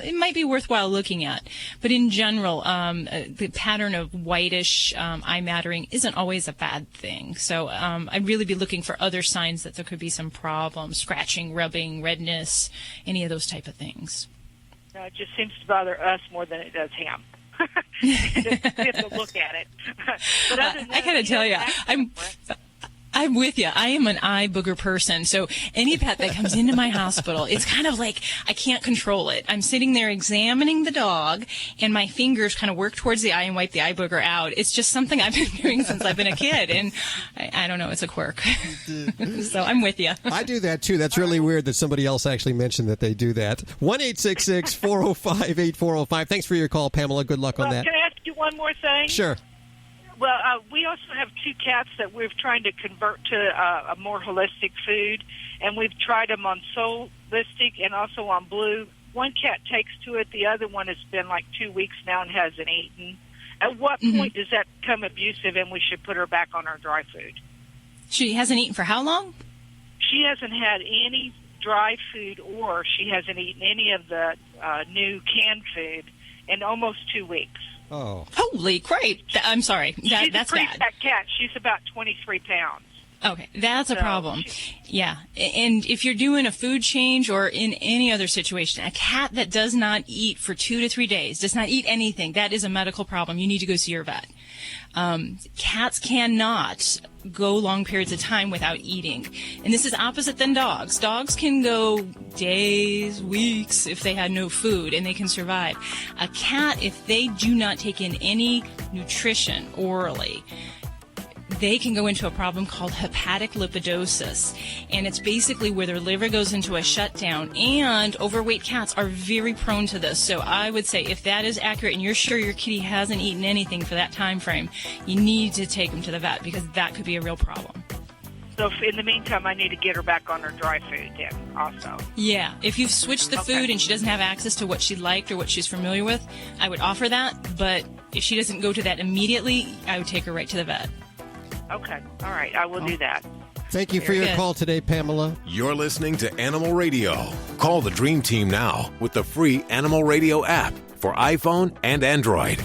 S12: it might be worthwhile looking at. But in general, the pattern of whitish eye mattering isn't always a bad thing. So I'd really be looking for other signs that there could be some problems, scratching, rubbing, redness, any of those type of things.
S17: No, it just seems to bother us more than it does him. We have to look at it. But other than that,
S12: I gotta tell you, I'm with you. I am an eye booger person. So any pet that comes into my hospital, it's kind of like I can't control it. I'm sitting there examining the dog, and my fingers kind of work towards the eye and wipe the eye booger out. It's just something I've been doing since I've been a kid, and I don't know. It's a quirk. So I'm with you.
S2: I do that, too. That's really weird that somebody else actually mentioned that they do that. 1-866-405-8405. Thanks for your call, Pamela. Good luck on that.
S17: Can I ask you one more thing?
S2: Sure.
S17: Well, we also have 2 cats that we're trying to convert to a more holistic food, and we've tried them on Solistic and also on Blue. One cat takes to it. The other one has been like 2 weeks now and hasn't eaten. At what point does that become abusive and we should put her back on our dry food?
S12: She hasn't eaten for how long?
S17: She hasn't had any dry food, or she hasn't eaten any of the new canned food in almost 2 weeks.
S2: Oh.
S12: Holy crap. I'm sorry.
S17: She's
S12: that's
S17: a pretty
S12: bad.
S17: fat cat. She's about 23 pounds.
S12: Okay, that's a problem. Yeah, and if you're doing a food change or in any other situation, a cat that does not eat for 2 to 3 days, does not eat anything, that is a medical problem. You need to go see your vet. Cats cannot go long periods of time without eating. And this is opposite than dogs. Dogs can go days, weeks if they had no food and they can survive. A cat, if they do not take in any nutrition orally, they can go into a problem called hepatic lipidosis, and it's basically where their liver goes into a shutdown, and overweight cats are very prone to this. So I would say if that is accurate and you're sure your kitty hasn't eaten anything for that time frame, you need to take them to the vet because that could be a real problem.
S17: So if in the meantime, I need to get her back on her dry food then also.
S12: Yeah. If you've switched the food and she doesn't have access to what she liked or what she's familiar with, I would offer that. But if she doesn't go to that immediately, I would take her right to the vet.
S17: Okay. All right. I will do that.
S2: Thank you for your call today, Pamela.
S1: You're listening to Animal Radio. Call the Dream Team now with the free Animal Radio app. for iPhone and Android.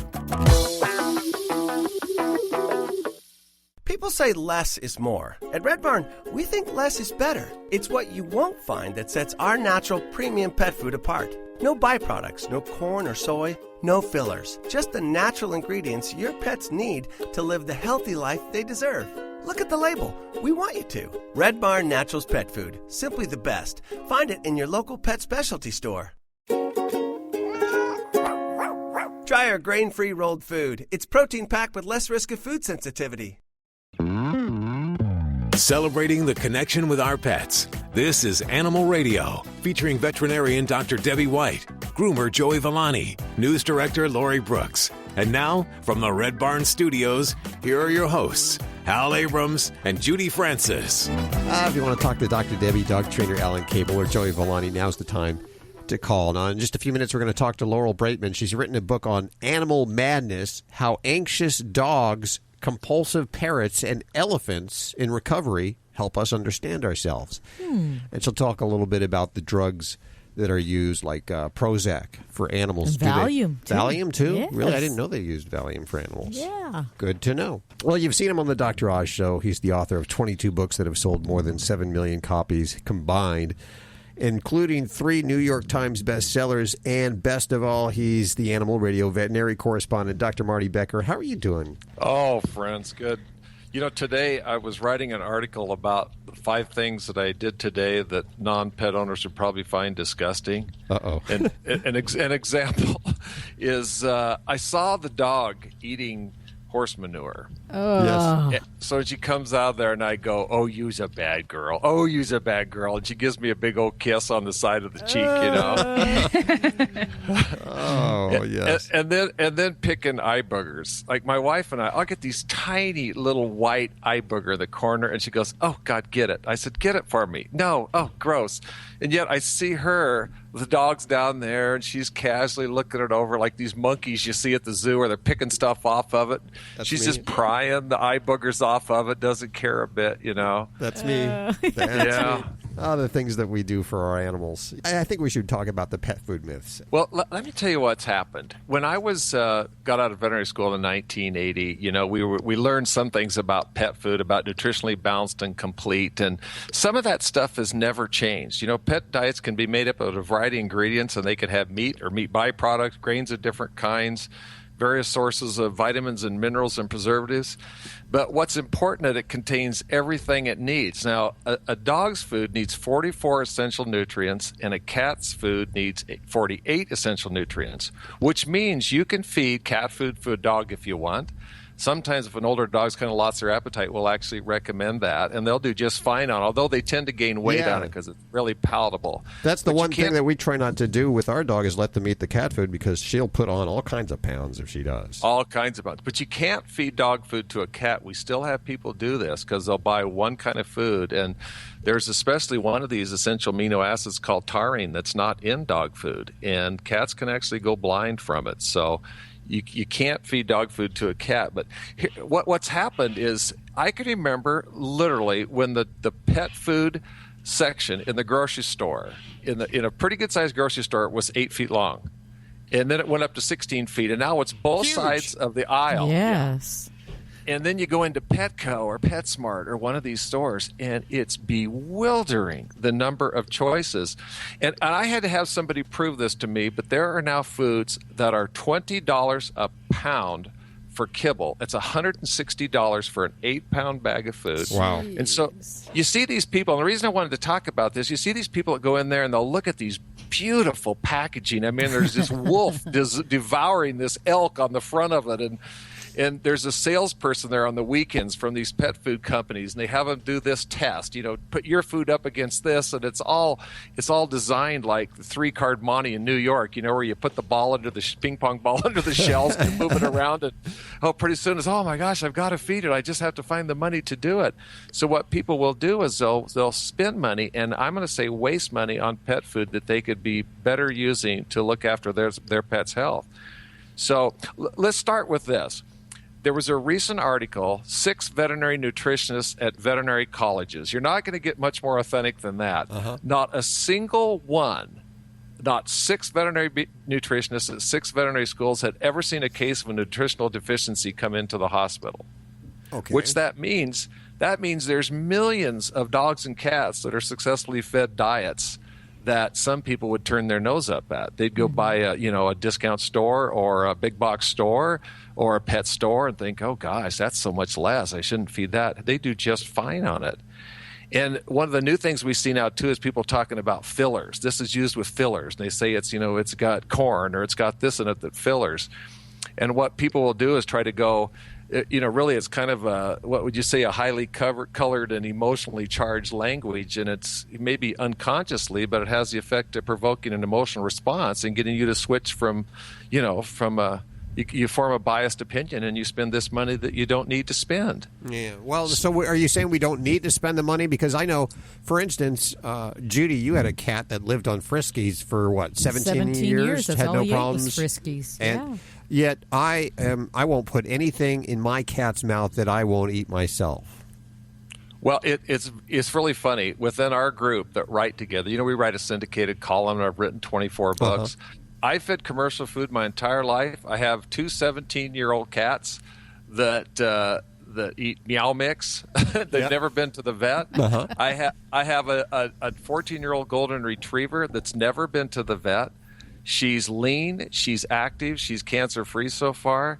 S18: People say less is more. At Red Barn, we think less is better. It's what you won't find that sets our natural premium pet food apart. No byproducts, no corn or soy, no fillers. Just the natural ingredients your pets need to live the healthy life they deserve. Look at the label. We want you to. Red Barn Naturals Pet Food. Simply the best. Find it in your local pet specialty store. Try our grain-free rolled food. It's protein-packed with less risk of food sensitivity.
S1: Celebrating the connection with our pets. This is Animal Radio, featuring veterinarian Dr. Debbie White, groomer Joey Villani, news director Lori Brooks. And now, from the Red Barn Studios, here are your hosts, Hal Abrams and Judy Francis.
S2: If you want to talk to Dr. Debbie, dog trainer Alan Cable, or Joey Villani, now's the time to call. Now, in just a few minutes, we're going to talk to Laurel Braitman. She's written a book on animal madness, how anxious dogs, compulsive parrots, and elephants in recovery help us understand ourselves. And she'll talk a little bit about the drugs that are used, like Prozac for animals.
S14: Valium, too.
S2: Valium, too?
S14: Yes.
S2: Really? I didn't know they used Valium for animals.
S14: Yeah.
S2: Good to know. Well, you've seen him on the Dr. Oz Show. He's the author of 22 books that have sold more than 7 million copies combined, including 3 New York Times bestsellers. And best of all, he's the Animal Radio Veterinary Correspondent Dr. Marty Becker. How are you doing?
S19: Oh, friends, good. You know, today I was writing an article about 5 things that I did today that non-pet owners would probably find disgusting.
S2: Uh-oh.
S19: And an example is I saw the dog eating horse manure.
S14: Oh.
S2: Yes.
S19: So she comes out there and I go, "Oh, you's a bad girl. Oh, you's a bad girl." And she gives me a big old kiss on the side of the cheek, you know.
S2: Oh, yes.
S19: And then picking eye boogers. Like my wife and I'll get these tiny little white eye booger in the corner, and she goes, "Oh, God, get it." I said, "Get it for me." "No, oh, gross." And yet I see her, the dog's down there, and she's casually looking it over like these monkeys you see at the zoo where they're picking stuff off of it.
S2: That's
S19: She's
S2: me.
S19: just prying the eye boogers off of it, doesn't care a bit, you know.
S2: That's me. That's
S19: Yeah.
S2: me. Oh, the things that we do for our animals. I think we should talk about the pet food myths.
S19: Well, let me tell you what's happened. When I was got out of veterinary school in 1980, you know, we learned some things about pet food, about nutritionally balanced and complete, and some of that stuff has never changed. You know, pet diets can be made up of a variety of ingredients, and they can have meat or meat byproducts, grains of different kinds, various sources of vitamins and minerals and preservatives. But what's important is it contains everything it needs. Now, a dog's food needs 44 essential nutrients, and a cat's food needs 48 essential nutrients, which means you can feed cat food to a dog if you want. Sometimes if an older dog's kind of lost their appetite, we'll actually recommend that, and they'll do just fine on it, although they tend to gain weight on it because it's really palatable.
S2: That's the one thing that we try not to do with our dog is let them eat the cat food, because she'll put on all kinds of pounds if she does.
S19: All kinds of pounds. But you can't feed dog food to a cat. We still have people do this because they'll buy one kind of food, and there's especially one of these essential amino acids called taurine that's not in dog food, and cats can actually go blind from it. So you can't feed dog food to a cat. But here, what's happened is I can remember literally when the pet food section in the grocery store, in a pretty good-sized grocery store, was 8 feet long. And then it went up to 16 feet, and now it's both sides of the aisle.
S14: Yes.
S19: And then you go into Petco or PetSmart or one of these stores, and it's bewildering, the number of choices. And I had to have somebody prove this to me, but there are now foods that are $20 a pound for kibble. It's $160 for an 8-pound bag of food.
S2: Wow.
S19: And so you see these people, and the reason I wanted to talk about this, you see these people that go in there and they'll look at these beautiful packaging. I mean, there's this wolf devouring this elk on the front of it, and there's a salesperson there on the weekends from these pet food companies, and they have them do this test. You know, put your food up against this, and it's all designed like the 3-card Monte in New York. You know, where you put the ball under the ping pong ball under the shells and move it around, and pretty soon it's, oh my gosh, I've got to feed it. I just have to find the money to do it. So what people will do is they'll spend money, and I'm going to say waste money on pet food that they could be better using to look after their pet's health. So let's start with this. There was a recent article, 6 veterinary nutritionists at veterinary colleges. You're not going to get much more authentic than that. Not a single one not 6 veterinary nutritionists at 6 veterinary schools had ever seen a case of a nutritional deficiency come into the hospital.
S2: Okay.
S19: Which that means there's millions of dogs and cats that are successfully fed diets that some people would turn their nose up at. They'd go buy a discount store or a big box store or a pet store and think, oh gosh, that's so much less. I shouldn't feed that. They do just fine on it. And one of the new things we see now too is people talking about fillers. This is used with fillers. And they say it's got corn or it's got this in it that fillers. And what people will do is try to go, really it's kind of what would you say, a highly colored and emotionally charged language, and it's maybe unconsciously, but it has the effect of provoking an emotional response and getting you to switch from you form a biased opinion and you spend this money that you don't need to spend.
S2: Yeah. Well, so are you saying we don't need to spend the money? Because I know, for instance, Judy, you had a cat that lived on Friskies for what, 17 years?
S14: That's
S2: had
S14: all
S2: no
S14: he
S2: problems.
S14: ate was Friskies.
S2: And yet I won't put anything in my cat's mouth that I won't eat myself.
S19: Well, it's really funny. Within our group that write together, we write a syndicated column, and I've written 24 books. I fed commercial food my entire life. I have 2 17-year-old cats that eat Meow Mix. They've never been to the vet. I have a 14-year-old golden retriever that's never been to the vet. She's lean, she's active, she's cancer-free so far.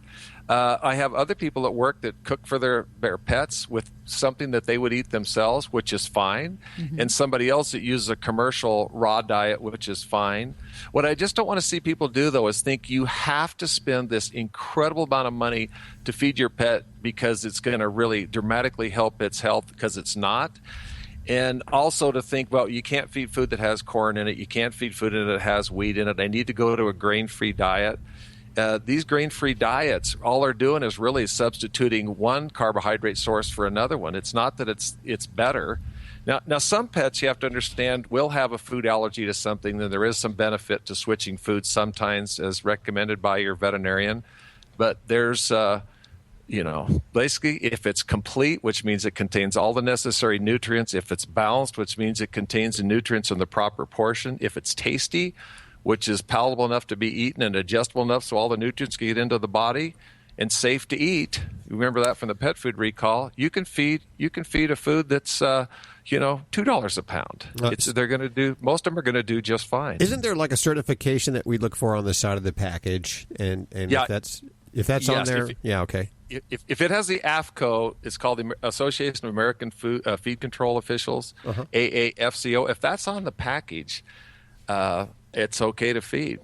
S19: I have other people at work that cook for their pets with something that they would eat themselves, which is fine, and somebody else that uses a commercial raw diet, which is fine. What I just don't want to see people do, though, is think you have to spend this incredible amount of money to feed your pet because it's going to really dramatically help its health, because it's not. And also to think, well, you can't feed food that has corn in it. You can't feed food that has wheat in it. I need to go to a grain-free diet. These grain-free diets, all they're doing is really substituting one carbohydrate source for another one. It's not that it's better. Now, some pets, you have to understand, will have a food allergy to something, then there is some benefit to switching foods sometimes as recommended by your veterinarian. But there's, basically if it's complete, which means it contains all the necessary nutrients, if it's balanced, which means it contains the nutrients in the proper portion, if it's tasty, which is palatable enough to be eaten and digestible enough so all the nutrients get into the body, and safe to eat. Remember that from the pet food recall. You can feed a food that's $2 a pound. They're going to do. Most of them are going to do just fine.
S2: Isn't there like a certification that we look for on the side of the package? And
S19: yeah,
S2: if that's on there, okay.
S19: If it has the AAFCO, it's called the Association of American Feed Control Officials, AAFCO. If that's on the package, it's okay to feed.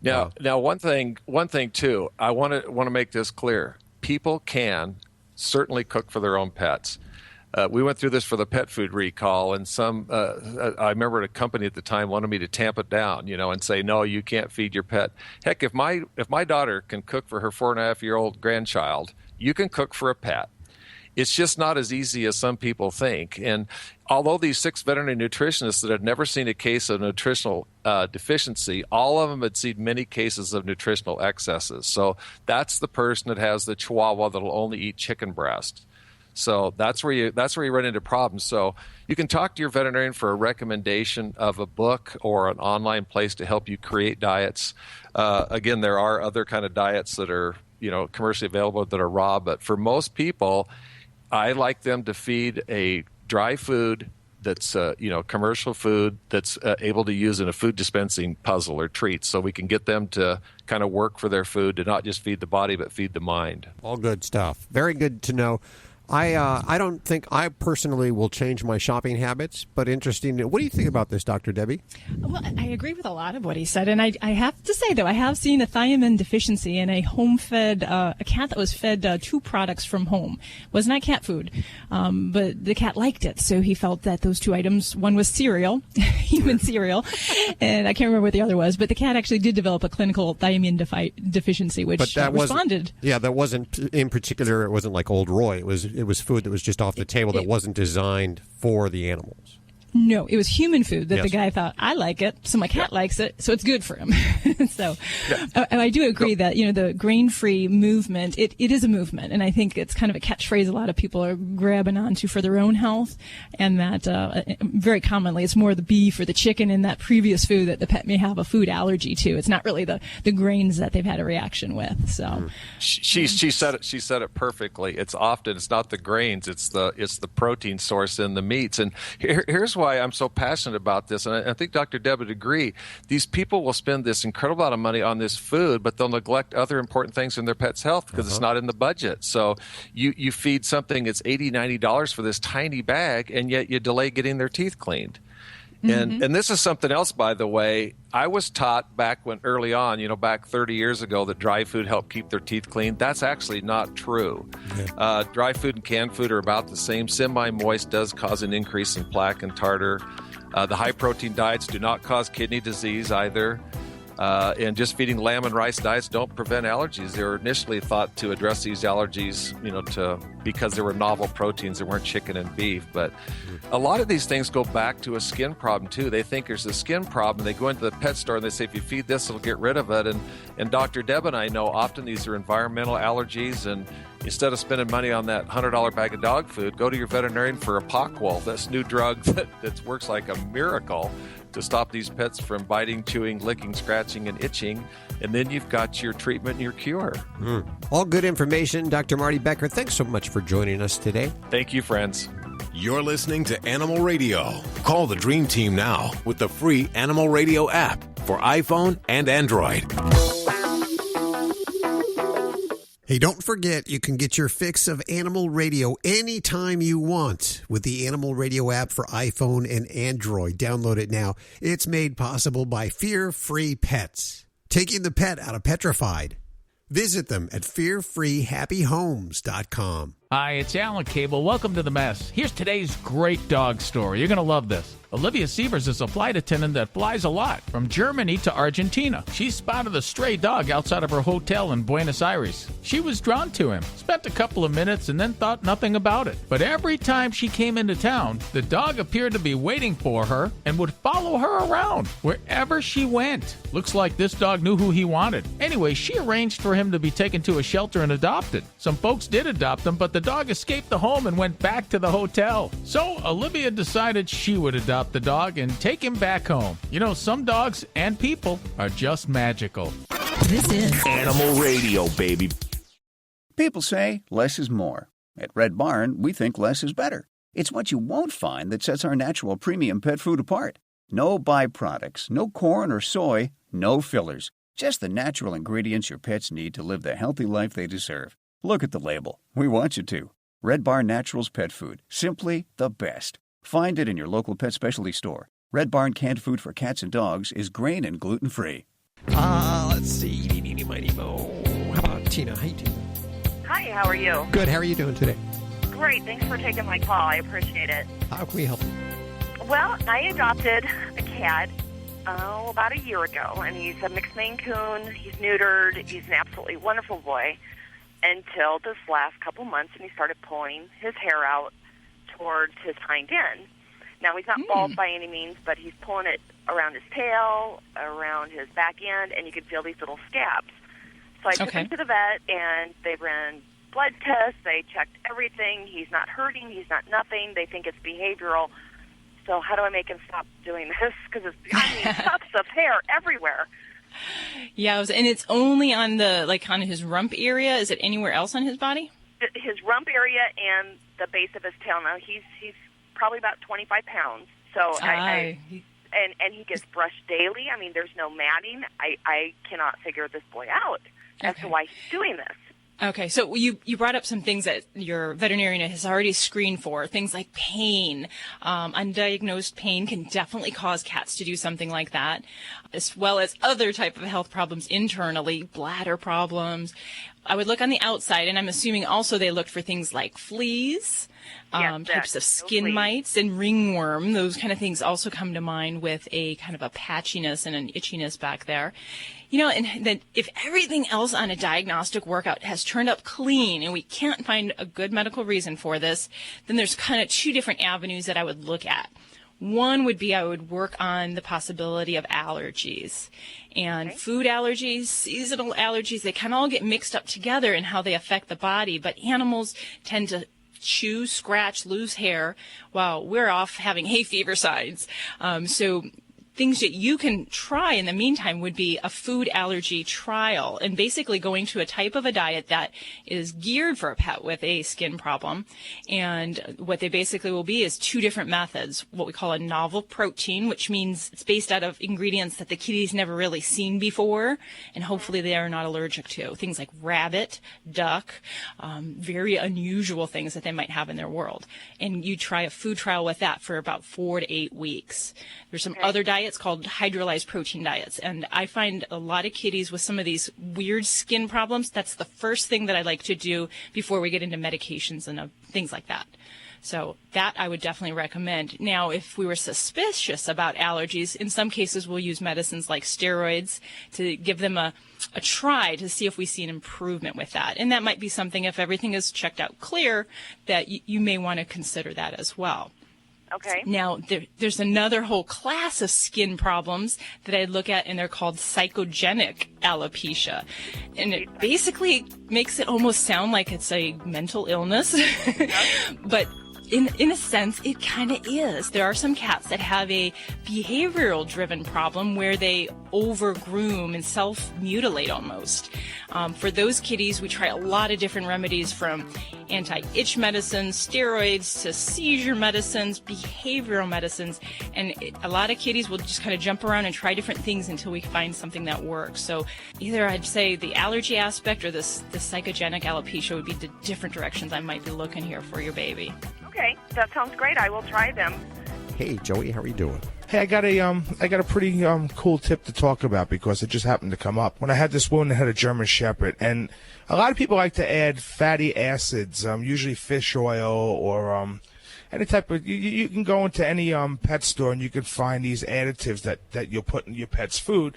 S19: Now, one thing too, I want to make this clear. People can certainly cook for their own pets. We went through this for the pet food recall, and I remember a company at the time wanted me to tamp it down, and say, no, you can't feed your pet. Heck, if my daughter can cook for her 4.5-year-old grandchild, you can cook for a pet. It's just not as easy as some people think. And although these 6 veterinary nutritionists that had never seen a case of nutritional deficiency, all of them had seen many cases of nutritional excesses. So that's the person that has the Chihuahua that'll only eat chicken breast. So that's where you run into problems. So you can talk to your veterinarian for a recommendation of a book or an online place to help you create diets. Again, there are other kind of diets that are commercially available that are raw, but for most people, I like them to feed a dry food that's commercial food that's able to use in a food dispensing puzzle or treat, so we can get them to kind of work for their food, to not just feed the body but feed the mind.
S2: All good stuff. Very good to know. I don't think I personally will change my shopping habits, but interesting. What do you think about this, Dr. Debbie?
S12: Well, I agree with a lot of what he said, and I have to say, though, I have seen a thiamine deficiency in a home-fed, a cat that was fed 2 products from home. It was not cat food, but the cat liked it, so he felt that those 2 items, one was cereal, human cereal, and I can't remember what the other was, but the cat actually did develop a clinical thiamine deficiency, which responded.
S2: Yeah, that wasn't, in particular, it wasn't like Old Roy. It was food that was just off the table that wasn't designed for the animals.
S12: No, it was human food that the guy thought, I like it, so my cat likes it, so it's good for him. So I do agree that, the grain-free movement, it is a movement, and I think it's kind of a catchphrase a lot of people are grabbing onto for their own health, and that very commonly it's more the beef or the chicken in that previous food that the pet may have a food allergy to. It's not really the grains that they've had a reaction with. So
S19: she said it perfectly. It's not the grains, it's the protein source in the meats. And here's why I'm so passionate about this, and I think Dr. Deb would agree. These people will spend this incredible amount of money on this food, but they'll neglect other important things in their pet's health because it's not in the budget. So you feed something that's $80, $90 for this tiny bag, and yet you delay getting their teeth cleaned. And this is something else, by the way. I was taught back early on, back 30 years ago, that dry food helped keep their teeth clean. That's actually not true. Yeah. Dry food and canned food are about the same. Semi-moist does cause an increase in plaque and tartar. The high-protein diets do not cause kidney disease either. And just feeding lamb and rice diets don't prevent allergies. They were initially thought to address these allergies, because there were novel proteins that weren't chicken and beef. But a lot of these things go back to a skin problem, too. They think there's a skin problem. They go into the pet store and they say, if you feed this, it'll get rid of it. And Dr. Deb and I know often these are environmental allergies. And instead of spending money on that $100 bag of dog food, go to your veterinarian for a Pockwell, this new drug that works like a miracle to stop these pets from biting, chewing, licking, scratching, and itching. And then you've got your treatment and your cure.
S2: All good information. Dr. Marty Becker, thanks so much for joining us today.
S19: Thank you, friends.
S1: You're listening to Animal Radio. Call the Dream Team now with the free Animal Radio app for iPhone and Android.
S2: Hey, don't forget you can get your fix of Animal Radio anytime you want with the Animal Radio app for iPhone and Android. Download it now. It's made possible by Fear-Free Pets, taking the pet out of petrified. Visit them at fearfreehappyhomes.com.
S6: Hi, it's Alan Cable. Welcome to The Mess. Here's today's great dog story. You're going to love this. Olivia Sievers is a flight attendant that flies a lot, from Germany to Argentina. She spotted a stray dog outside of her hotel in Buenos Aires. She was drawn to him, spent a couple of minutes, and then thought nothing about it. But every time she came into town, the dog appeared to be waiting for her and would follow her around wherever she went. Looks like this dog knew who he wanted. Anyway, she arranged for him to be taken to a shelter and adopted. Some folks did adopt him, but the dog escaped the home and went back to the hotel. So Olivia decided she would adopt the dog and take him back home. Some dogs and people are just magical.
S13: This is
S20: Animal Radio, baby. People say less is more. At Red Barn, we think less is better. It's what you won't find that sets our natural premium pet food apart. No byproducts, no corn or soy, no fillers. Just the natural ingredients your pets need to live the healthy life they deserve. Look at the label. We want you to. Red Barn Naturals Pet Food. Simply the best. Find it in your local pet specialty store. Red Barn canned food for cats and dogs is grain and gluten-free.
S2: Let's see. How about Tina? Hey, Tina.
S21: Hi, how are you?
S2: Good. How are you doing today?
S21: Great. Thanks for taking my call. I appreciate it.
S2: How can we help you?
S21: Well, I adopted a cat about a year ago, and he's a mixed Maine Coon. He's neutered. He's an absolutely wonderful boy until this last couple months, and he started pulling his hair out towards his hind end. Now, he's not bald by any means, but he's pulling it around his tail, around his back end, and you can feel these little scabs. So I took him to the vet, and they ran blood tests. They checked everything. He's not hurting. He's not nothing. They think it's behavioral. So how do I make him stop doing this? Because it's tufts of hair everywhere.
S12: Yeah, and it's only on on his rump area. Is it anywhere else on his body?
S21: His rump area and the base of his tail. Now he's probably about 25 pounds. So and he gets brushed daily. I mean, there's no matting. I cannot figure this boy out as to why he's doing this.
S12: Okay, so you brought up some things that your veterinarian has already screened for, things like pain. Undiagnosed pain can definitely cause cats to do something like that, as well as other type of health problems internally, bladder problems. I would look on the outside, and I'm assuming also they looked for things like fleas, types of skin mites, and ringworm. Those kind of things also come to mind with a kind of a patchiness and an itchiness back there. And then if everything else on a diagnostic workup has turned up clean and we can't find a good medical reason for this, then there's kind of two different avenues that I would look at. One would be I would work on the possibility of allergies. And food allergies, seasonal allergies, they kind of all get mixed up together in how they affect the body. But animals tend to chew, scratch, lose hair while we're off having hay fever signs. So things that you can try in the meantime would be a food allergy trial, and basically going to a type of a diet that is geared for a pet with a skin problem. And what they basically will be is two different methods, what we call a novel protein, which means it's based out of ingredients that the kitty's never really seen before, and hopefully they are not allergic to. Things like rabbit, duck, very unusual things that they might have in their world. And you try a food trial with that for about 4 to 8 weeks. There's some other diets called hydrolyzed protein diets, and I find a lot of kitties with some of these weird skin problems, that's the first thing that I like to do before we get into medications and things like that. So that I would definitely recommend. Now, if we were suspicious about allergies, in some cases we'll use medicines like steroids to give them a try to see if we see an improvement with that. And that might be something, if everything is checked out clear, that you may want to consider that as well.
S21: Okay.
S12: Now, there's another whole class of skin problems that I look at, and they're called psychogenic alopecia. And it basically makes it almost sound like it's a mental illness, but in a sense, it kind of is. There are some cats that have a behavioral-driven problem where they over-groom and self-mutilate almost. For those kitties, we try a lot of different remedies, from anti-itch medicines, steroids, to seizure medicines, behavioral medicines, and a lot of kitties will just kind of jump around and try different things until we find something that works. So either I'd say the allergy aspect or the psychogenic alopecia would be the different directions I might be looking here for your baby.
S21: Okay, that sounds great. I will try them.
S2: Hey, Joey, how are you doing?
S3: Hey, I got a pretty cool tip to talk about because it just happened to come up. When I had this woman that had a German Shepherd, and a lot of people like to add fatty acids, usually fish oil or any type of. You can go into any pet store and you can find these additives that you'll put in your pet's food.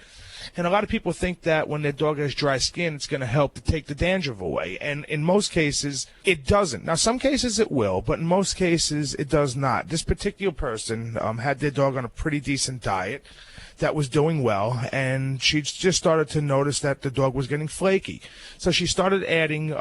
S3: And a lot of people think that when their dog has dry skin, it's going to help to take the dandruff away. And in most cases, it doesn't. Now, some cases it will, but in most cases, it does not. This particular person had their dog on a pretty decent diet that was doing well, and she just started to notice that the dog was getting flaky. So she started adding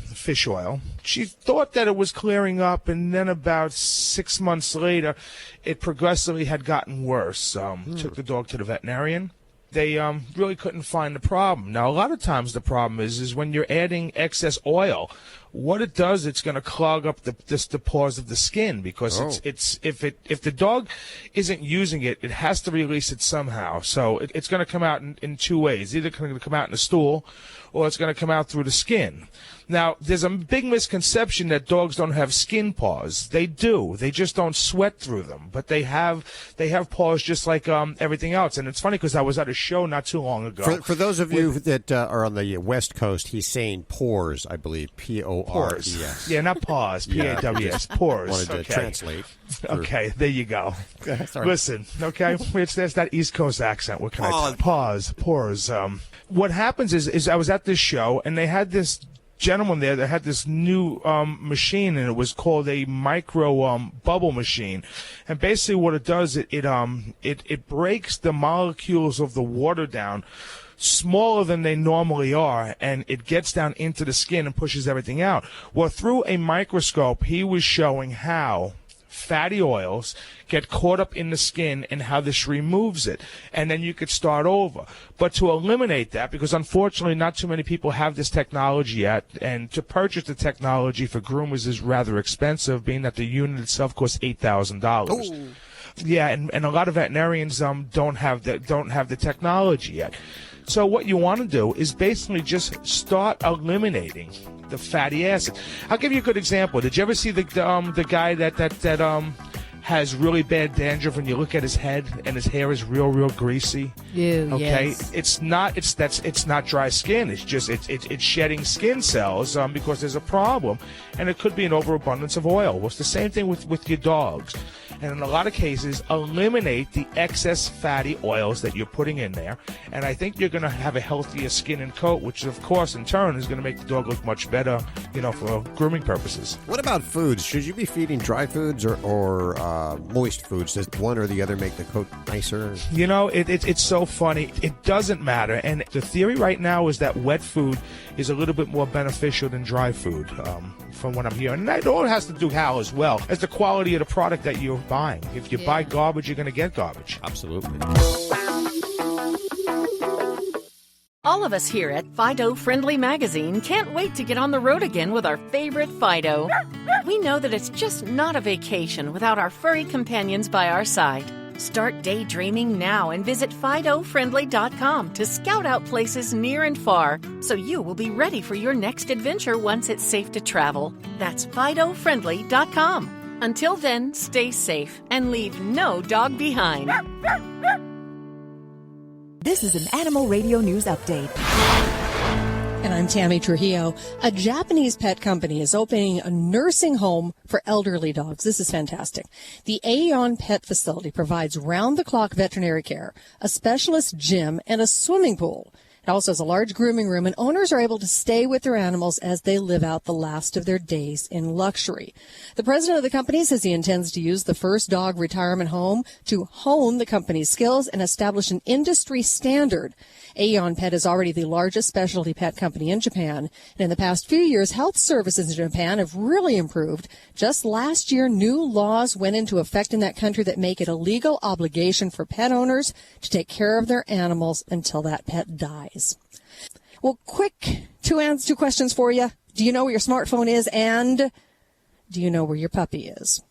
S3: fish oil. She thought that it was clearing up, and then about 6 months later, it progressively had gotten worse. Took the dog to the veterinarian. They really couldn't find the problem. Now, a lot of times the problem is when you're adding excess oil, what it does, it's going to clog up the pores of the skin, because if the dog isn't using it, it has to release it somehow. So it's going to come out in two ways. Either going to come out in the stool, or it's going to come out through the skin. Now, there's a big misconception that dogs don't have skin pores. They do. They just don't sweat through them. But they have pores just like everything else. And it's funny because I was at a show not too long ago.
S2: For those of you that are on the West Coast, he's saying pores, I believe. P-O-R-E-S.
S3: Yeah, not paws. P-A-W-S. Pores.
S2: Wanted to translate.
S3: Okay, there you go.
S2: Sorry. Listen,
S3: okay, there's that East Coast accent. What can I say? Pores. What happens is I was at this show, and they had this gentleman there that had this new machine, and it was called a micro bubble machine. And basically what it does, it breaks the molecules of the water down smaller than they normally are, and it gets down into the skin and pushes everything out. Well, through a microscope, he was showing how fatty oils get caught up in the skin and how this removes it, and then you could start over. But to eliminate that, because unfortunately not too many people have this technology yet, and to purchase the technology for groomers is rather expensive, being that the unit itself costs $8,000. Yeah, and a lot of veterinarians don't have the technology yet. So what you want to do is basically just start eliminating the fatty acid. I'll give you a good example. Did you ever see the guy that has really bad dandruff, and you look at his head and his hair is real greasy?
S14: Ew,
S3: okay,
S14: yes.
S3: It's not dry skin. It's just it's shedding skin cells because there's a problem, and it could be an overabundance of oil. Well, it's the same thing with your dogs. and in a lot of cases eliminate the excess fatty oils that you're putting in there. And I think you're going to have a healthier skin and coat, which of course in turn is going to make the dog look much better, for grooming purposes.
S2: What about foods? Should you be feeding dry foods or moist foods? Does one or the other make the coat nicer?
S3: It's so funny. It doesn't matter. And the theory right now is that wet food is a little bit more beneficial than dry food, from what I'm hearing. And that all has to do, Hal, as well as the quality of the product that you're buying. If you buy garbage, you're going to get garbage.
S2: Absolutely.
S5: All of us here at Fido Friendly Magazine can't wait to get on the road again with our favorite Fido. We know that it's just not a vacation without our furry companions by our side. Start daydreaming now and visit FidoFriendly.com to scout out places near and far so you will be ready for your next adventure once it's safe to travel. That's FidoFriendly.com. Until then, stay safe and leave no dog behind.
S13: This is an Animal Radio News Update.
S4: And I'm Tammy Trujillo. A Japanese pet company is opening a nursing home for elderly dogs. This is fantastic. The Aeon Pet Facility provides round-the-clock veterinary care, a specialist gym, and a swimming pool. It also has a large grooming room, and owners are able to stay with their animals as they live out the last of their days in luxury. The president of the company says he intends to use the first dog retirement home to hone the company's skills and establish an industry standard. Aeon Pet is already the largest specialty pet company in Japan. And in the past few years, health services in Japan have really improved. Just last year, new laws went into effect in that country that make it a legal obligation for pet owners to take care of their animals until that pet dies. Well, quick two questions for you. Do you know where your smartphone is, and do you know where your puppy is?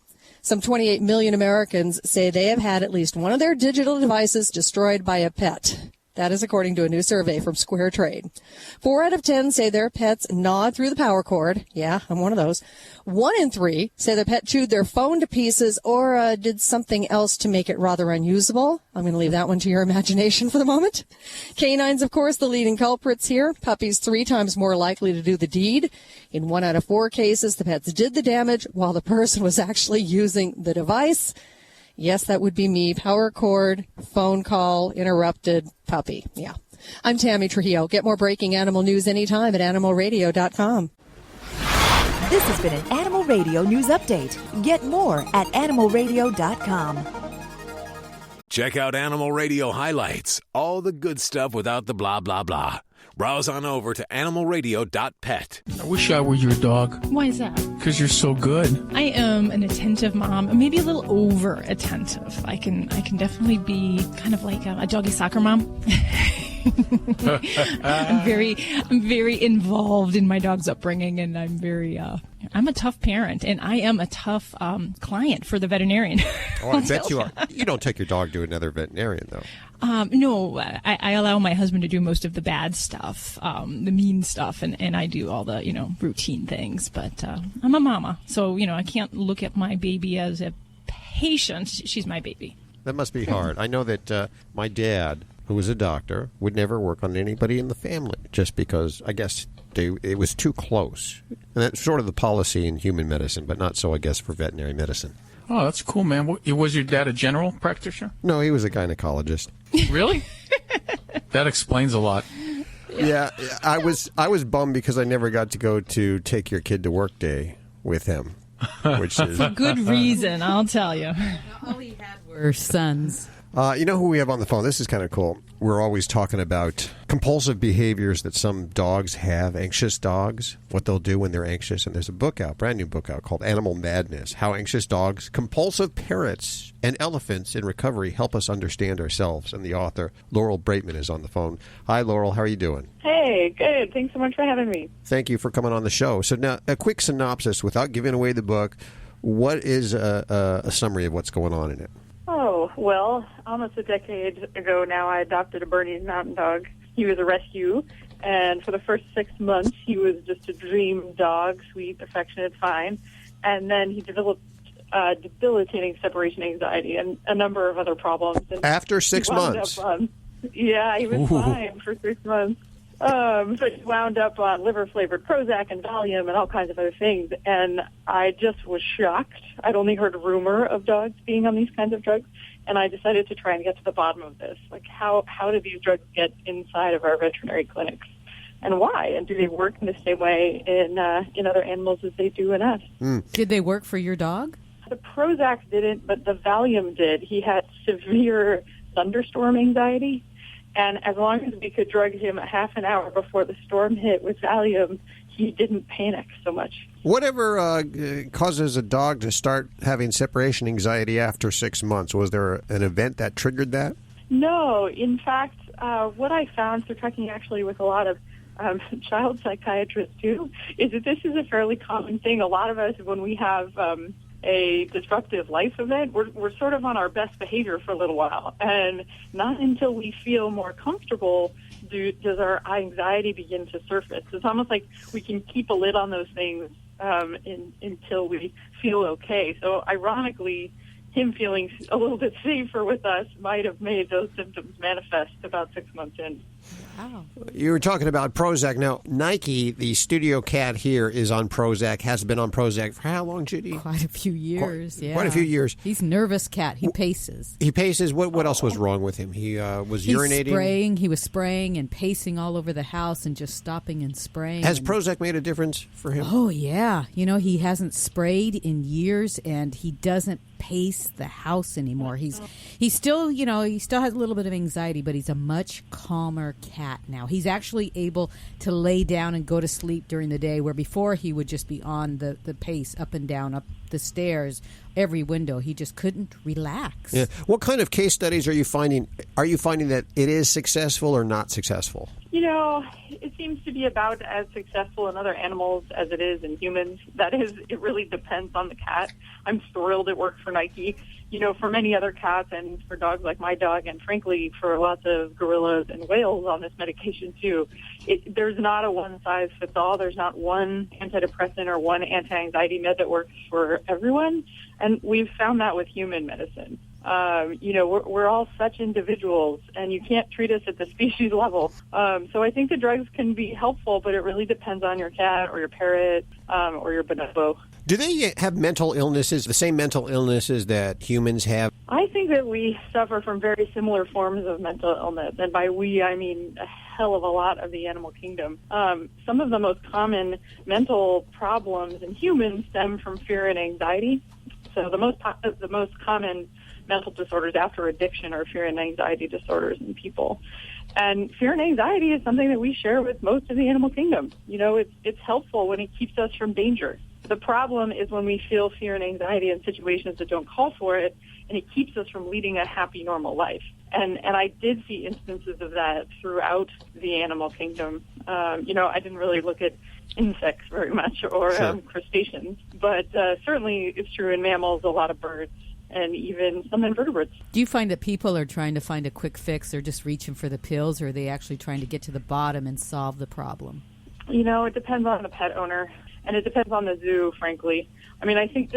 S4: Some 28 million Americans say they have had at least one of their digital devices destroyed by a pet. That is according to a new survey from Square Trade. 4 out of 10 say their pets gnawed through the power cord. Yeah, I'm one of those. 1 in 3 say their pet chewed their phone to pieces or did something else to make it rather unusable. I'm going to leave that one to your imagination for the moment. Canines, of course, the leading culprits here. Puppies 3 times more likely to do the deed. In 1 out of 4 cases, the pets did the damage while the person was actually using the device. Yes, that would be me. Power cord, phone call, interrupted, puppy. Yeah. I'm Tammy Trujillo. Get more breaking animal news anytime at animalradio.com.
S13: This has been an Animal Radio News Update. Get more at animalradio.com.
S1: Check out Animal Radio highlights. All the good stuff without the blah, blah, blah. Browse on over to animalradio.pet.
S6: I wish I were your dog.
S12: Why is that?
S6: Because you're so good.
S12: I am an attentive mom, maybe a little over attentive. I can definitely be kind of like a doggy soccer mom. I'm very involved in my dog's upbringing, and I'm a tough parent, and I am a tough client for the veterinarian.
S2: Oh, I bet you are. You don't take your dog to another veterinarian, though.
S12: No, I allow my husband to do most of the bad stuff, the mean stuff, and I do all the, routine things. But I'm a mama, so, I can't look at my baby as a patient. She's my baby.
S2: That must be hard. I know that my dad, who was a doctor, would never work on anybody in the family just because, I guess, it was too close. And that's sort of the policy in human medicine, but not so, I guess, for veterinary medicine.
S6: Oh, that's cool, man. Was your dad a general practitioner?
S2: No, he was a gynecologist.
S6: Really? That explains a lot.
S2: Yeah, I was bummed because I never got to go to Take Your Kid to Work Day with him, which is
S12: for good reason, I'll tell you.
S14: All he had were sons.
S2: You know who we have on the phone? This is kind of cool. We're always talking about compulsive behaviors that some dogs have, anxious dogs, what they'll do when they're anxious. And there's a book out, brand new book out, called Animal Madness, How Anxious Dogs, Compulsive Parrots, and Elephants in Recovery Help Us Understand Ourselves. And the author, Laurel Braitman, is on the phone. Hi, Laurel. How are you doing?
S22: Hey, good. Thanks so much for having me.
S2: Thank you for coming on the show. So now, a quick synopsis, without giving away the book. What is a summary of what's going on in it?
S22: Oh, well, almost a decade ago now, I adopted a Bernese Mountain Dog. He was a rescue, and for the first 6 months, he was just a dream dog, sweet, affectionate, fine. And then he developed debilitating separation anxiety and a number of other problems. And
S2: after 6 months?
S22: Yeah, he was fine for 6 months. So he wound up on liver-flavored Prozac and Valium and all kinds of other things. And I just was shocked. I'd only heard a rumor of dogs being on these kinds of drugs. And I decided to try and get to the bottom of this. Like, how do these drugs get inside of our veterinary clinics? And why? And do they work in the same way in other animals as they do in us?
S14: Did they work for your dog?
S22: The Prozac didn't, but the Valium did. He had severe thunderstorm anxiety. And as long as we could drug him a half an hour before the storm hit with Valium, he didn't panic so much.
S2: Whatever causes a dog to start having separation anxiety after 6 months? Was there an event that triggered that?
S22: No. In fact, what I found through talking actually with a lot of child psychiatrists, too, is that this is a fairly common thing. A lot of us, when we have a disruptive life event, we're sort of on our best behavior for a little while. And not until we feel more comfortable does our anxiety begin to surface. It's almost like we can keep a lid on those things until we feel okay. So ironically, him feeling a little bit safer with us might have made those symptoms manifest about 6 months in.
S14: Wow.
S2: You were talking about Prozac. Now, Nike, the studio cat here, is on Prozac, has been on Prozac for how long, Judy?
S14: Quite a few years,
S2: Quite a few years.
S14: He's a nervous cat. He paces.
S2: He paces. What else was wrong with him? He was urinating?
S14: He was spraying and pacing all over the house and just stopping and spraying.
S2: Has Prozac made a difference for him?
S14: Oh, yeah. You know, he hasn't sprayed in years, and he doesn't pace the house anymore. He still has a little bit of anxiety, but he's a much calmer cat now. He's actually able to lay down and go to sleep during the day, where before he would just be on the pace up and down, up the stairs, every window. He just couldn't relax.
S2: Yeah. What kind of case studies are you finding? Are you finding that it is successful or not successful?
S22: You know, it seems to be about as successful in other animals as it is in humans. That is, it really depends on the cat. I'm thrilled it worked for Nike. You know, for many other cats and for dogs like my dog, and frankly for lots of gorillas and whales on this medication too, there's not a one-size-fits-all. There's not one antidepressant or one anti-anxiety med that works for everyone, and we've found that with human medicine. You know, we're all such individuals, and you can't treat us at the species level. So I think the drugs can be helpful, but it really depends on your cat or your parrot or your bonobo.
S2: Do they have mental illnesses, the same mental illnesses that humans have?
S22: I think that we suffer from very similar forms of mental illness, and by we, I mean a hell of a lot of the animal kingdom. Some of the most common mental problems in humans stem from fear and anxiety. So the most common mental disorders after addiction are fear and anxiety disorders in people. And fear and anxiety is something that we share with most of the animal kingdom. You know, it's helpful when it keeps us from danger. The problem is when we feel fear and anxiety in situations that don't call for it, and it keeps us from leading a happy, normal life. And I did see instances of that throughout the animal kingdom. You know, I didn't really look at insects very much or crustaceans, but certainly it's true in mammals, a lot of birds, and even some invertebrates.
S14: Do you find that people are trying to find a quick fix, or just reaching for the pills, or are they actually trying to get to the bottom and solve the problem?
S22: You know, it depends on the pet owner, and it depends on the zoo, frankly. I mean, I think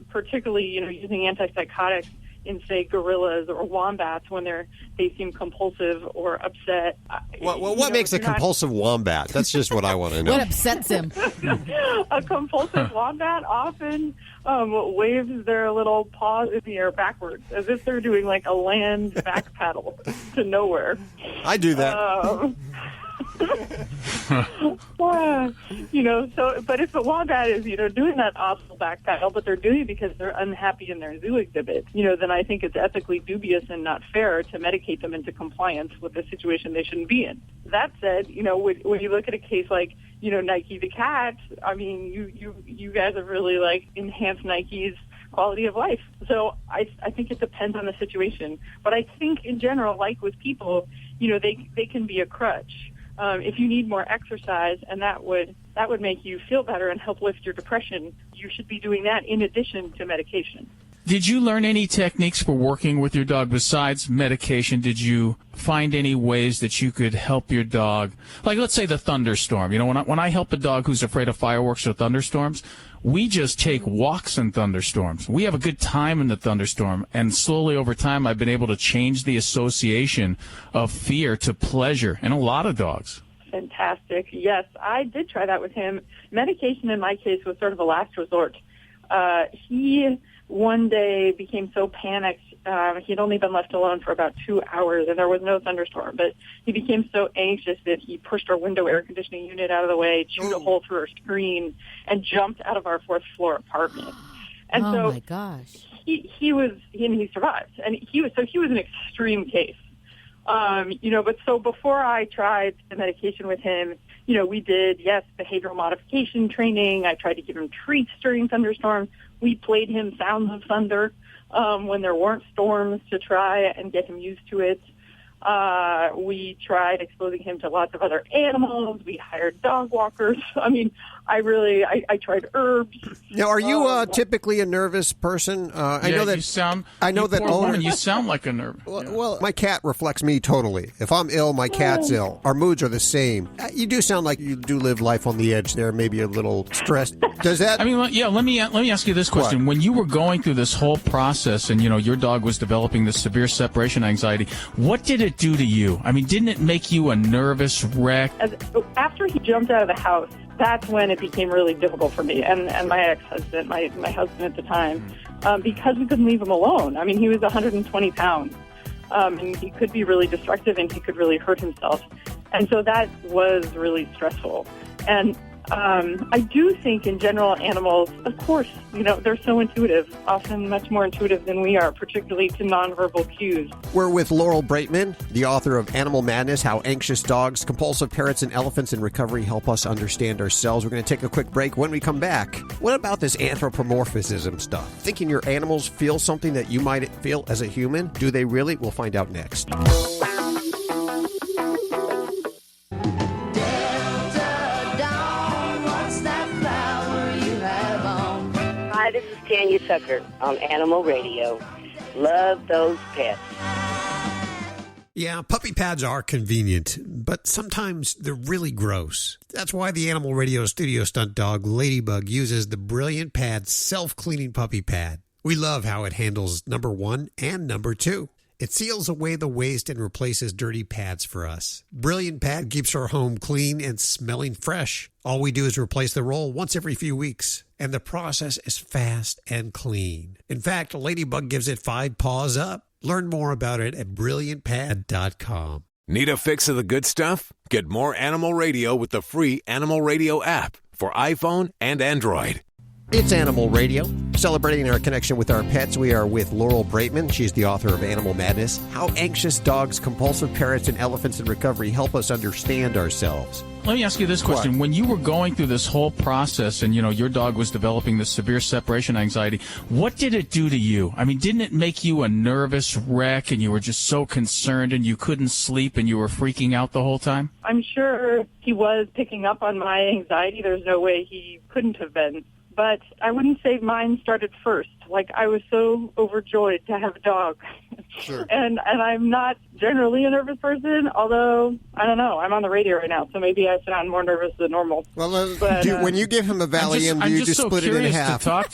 S22: particularly, you know, using antipsychotics in, say, gorillas or wombats when they seem compulsive or upset.
S2: What makes a compulsive wombat? That's just what I want to know.
S14: What upsets him?
S22: A compulsive wombat often waves their little paws in the air backwards, as if they're doing like a land back paddle to nowhere.
S2: I do that.
S22: You know, so, but if a wombat is, you know, doing that awful back paddle, but they're doing it because they're unhappy in their zoo exhibit, you know, then I think it's ethically dubious and not fair to medicate them into compliance with a situation they shouldn't be in. That said, you know, when you look at a case like, you know, Nike the cat, I mean, you guys have really, like, enhanced Nike's quality of life. So I think it depends on the situation. But I think in general, like with people, you know, they can be a crutch. If you need more exercise and that would make you feel better and help lift your depression, you should be doing that in addition to medication.
S6: Did you learn any techniques for working with your dog besides medication? Did you find any ways that you could help your dog? Like, let's say the thunderstorm. You know, when I help a dog who's afraid of fireworks or thunderstorms, we just take walks in thunderstorms. We have a good time in the thunderstorm, and slowly over time I've been able to change the association of fear to pleasure in a lot of dogs.
S22: fantastic. Yes, I did try that with him. Medication in my case was sort of a last resort. He one day became so panicked. He'd only been left alone for about 2 hours, and there was no thunderstorm. But he became so anxious that he pushed our window air conditioning unit out of the way, chewed a hole through our screen, and jumped out of our 4th floor apartment. And so
S14: my gosh.
S22: He survived, and he was an extreme case. But so before I tried the medication with him, we did, behavioral modification training. I tried to give him treats during thunderstorms. We played him sounds of thunder when there weren't storms to try and get him used to it. We tried exposing him to lots of other animals. We hired dog walkers. I mean, I tried herbs.
S2: Now, are you typically a nervous person? I know that
S6: you sound.
S2: I know that.
S6: Woman, you sound like a nervous.
S2: Well, my cat reflects me totally. If I'm ill, my cat's ill. Our moods are the same. You do sound like you do live life on the edge there, maybe a little stressed. Does that?
S6: I mean, let me ask you this question:
S2: What?
S6: When you were going through this whole process, and your dog was developing this severe separation anxiety, what did it do to you? I mean, didn't it make you a nervous wreck?
S22: After he jumped out of the house, that's when it became really difficult for me and my ex-husband, my husband at the time, because we couldn't leave him alone. I mean, he was 120 pounds, and he could be really destructive, and he could really hurt himself. And so that was really stressful. And I do think in general animals, of course, they're so intuitive, often much more intuitive than we are, particularly to nonverbal cues.
S2: We're with Laurel Braitman, the author of Animal Madness, How Anxious Dogs, Compulsive Parrots, and Elephants in Recovery Help Us Understand Ourselves. We're going to take a quick break. When we come back, what about this anthropomorphism stuff? Thinking your animals feel something that you might feel as a human? Do they really? We'll find out next.
S8: Hi, this is Tanya Tucker on Animal Radio. Love those pets.
S2: Yeah, puppy pads are convenient, but sometimes they're really gross. That's why the Animal Radio studio stunt dog, Ladybug, uses the Brilliant Pad self-cleaning puppy pad. We love how it handles number 1 and number 2. It seals away the waste and replaces dirty pads for us. Brilliant Pad keeps our home clean and smelling fresh. All we do is replace the roll once every few weeks, and the process is fast and clean. In fact, Ladybug gives it 5 paws up. Learn more about it at brilliantpad.com.
S1: Need a fix of the good stuff? Get more Animal Radio with the free Animal Radio app for iPhone and Android.
S2: It's Animal Radio. Celebrating our connection with our pets, we are with Laurel Braitman. She's the author of Animal Madness, How Anxious Dogs, Compulsive Parrots, and Elephants in Recovery Help Us Understand Ourselves.
S6: Let me ask you this question.
S2: What?
S6: When you were going through this whole process and, your dog was developing this severe separation anxiety, what did it do to you? I mean, didn't it make you a nervous wreck and you were just so concerned and you couldn't sleep and you were freaking out the whole time?
S22: I'm sure he was picking up on my anxiety. There's no way he couldn't have been. But I wouldn't say mine started first. Like, I was so overjoyed to have a dog.
S2: Sure.
S22: And I'm not generally a nervous person, although, I don't know, I'm on the radio right now, so maybe I sound more nervous than normal.
S2: Well,
S22: but,
S2: when you give him a Valium, do you just split it in half?
S6: I'm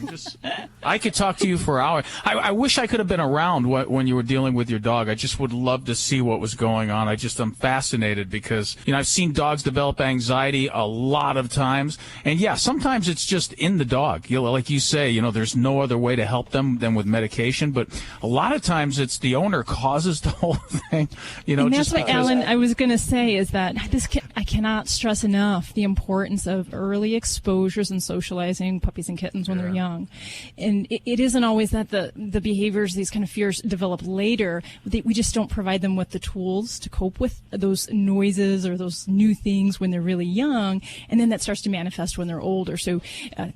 S6: just so curious to talk to you. I could talk to you for hours. I wish I could have been around when you were dealing with your dog. I just would love to see what was going on. I'm fascinated because, I've seen dogs develop anxiety a lot of times. And, yeah, sometimes it's just in the dog. Like you say, there's no other way to help them than with medication. But a lot of times it's the owner causes the whole thing.
S12: And that's what, Alan, I was going to say is that I cannot stress enough the importance of early exposures and socializing puppies and kittens when they're young. And it isn't always that the behaviors, these kind of fears develop later. We just don't provide them with the tools to cope with those noises or those new things when they're really young. And then that starts to manifest when they're older. So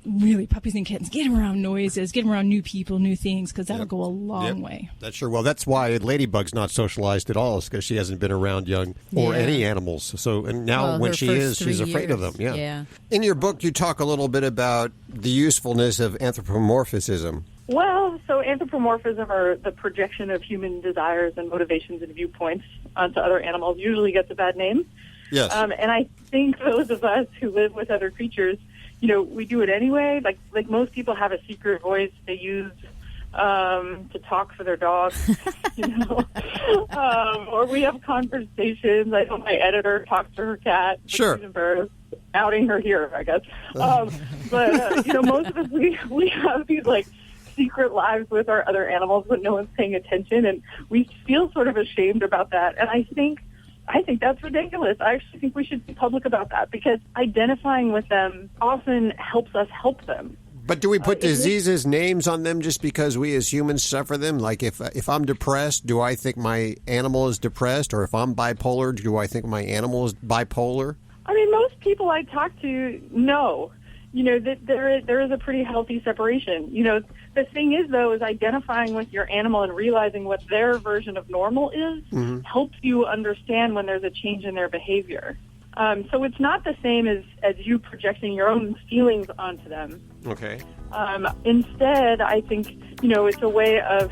S12: really, puppies and kittens, get them around noises, get them around new people, new things, because that'll go a long way.
S2: That's sure. Well, that's why Ladybug's not socialized at all, is because she hasn't been around young or any animals. So, and now when she is, she's afraid of them. Yeah. In your book, you talk a little bit about the usefulness of anthropomorphism.
S22: Well, so anthropomorphism, or the projection of human desires and motivations and viewpoints onto other animals, usually gets a bad name.
S2: Yes.
S22: And I think those of us who live with other creatures, we do it anyway. Like most people have a secret voice they use to talk for their dog, or we have conversations. I know my editor talks to her cat.
S2: Sure.
S22: She's embarrassed, outing her here, I guess. But most of us, we have these secret lives with our other animals when no one's paying attention, and we feel sort of ashamed about that. And I think that's ridiculous. I actually think we should be public about that, because identifying with them often helps us help them.
S2: But do we put diseases, names on them just because we as humans suffer them? Like if I'm depressed, do I think my animal is depressed? Or if I'm bipolar, do I think my animal is bipolar?
S22: I mean, most people I talk to know, that there is a pretty healthy separation. The thing is, though, is identifying with your animal and realizing what their version of normal is helps you understand when there's a change in their behavior. So it's not the same as you projecting your own feelings onto them.
S2: Okay.
S22: Instead, I think, it's a way of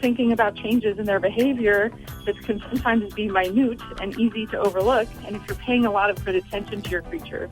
S22: thinking about changes in their behavior that can sometimes be minute and easy to overlook. And if you're paying a lot of good attention to your creature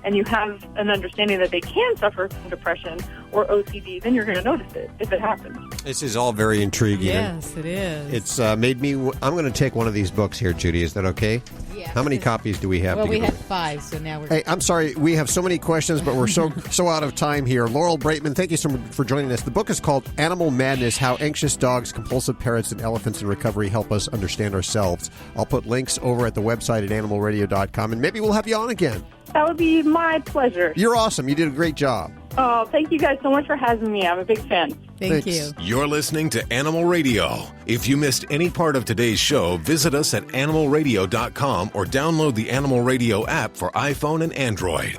S22: and you have an understanding that they can suffer from depression or OCD, then you're going to notice it if it happens.
S2: This is all very intriguing.
S14: Yes, it is.
S2: It's made me... I'm going to take one of these books here, Judy. Is that okay?
S14: Yeah.
S2: How many copies do we have?
S14: Well, we had 5, so now we're...
S2: Hey, I'm sorry. We have so many questions, but we're so out of time here. Laurel Braitman, thank you so much for joining us. The book is called Animal Madness, How Anxious Dogs, Compulsive Parrots, and Elephants in Recovery Help Us Understand Ourselves. I'll put links over at the website at animalradio.com, and maybe we'll have you on again.
S22: That would be my pleasure.
S2: You're awesome. You did a great job.
S22: Oh, thank you guys so much for having me. I'm a big fan.
S14: Thank you.
S1: You're listening to Animal Radio. If you missed any part of today's show, visit us at animalradio.com or download the Animal Radio app for iPhone and Android.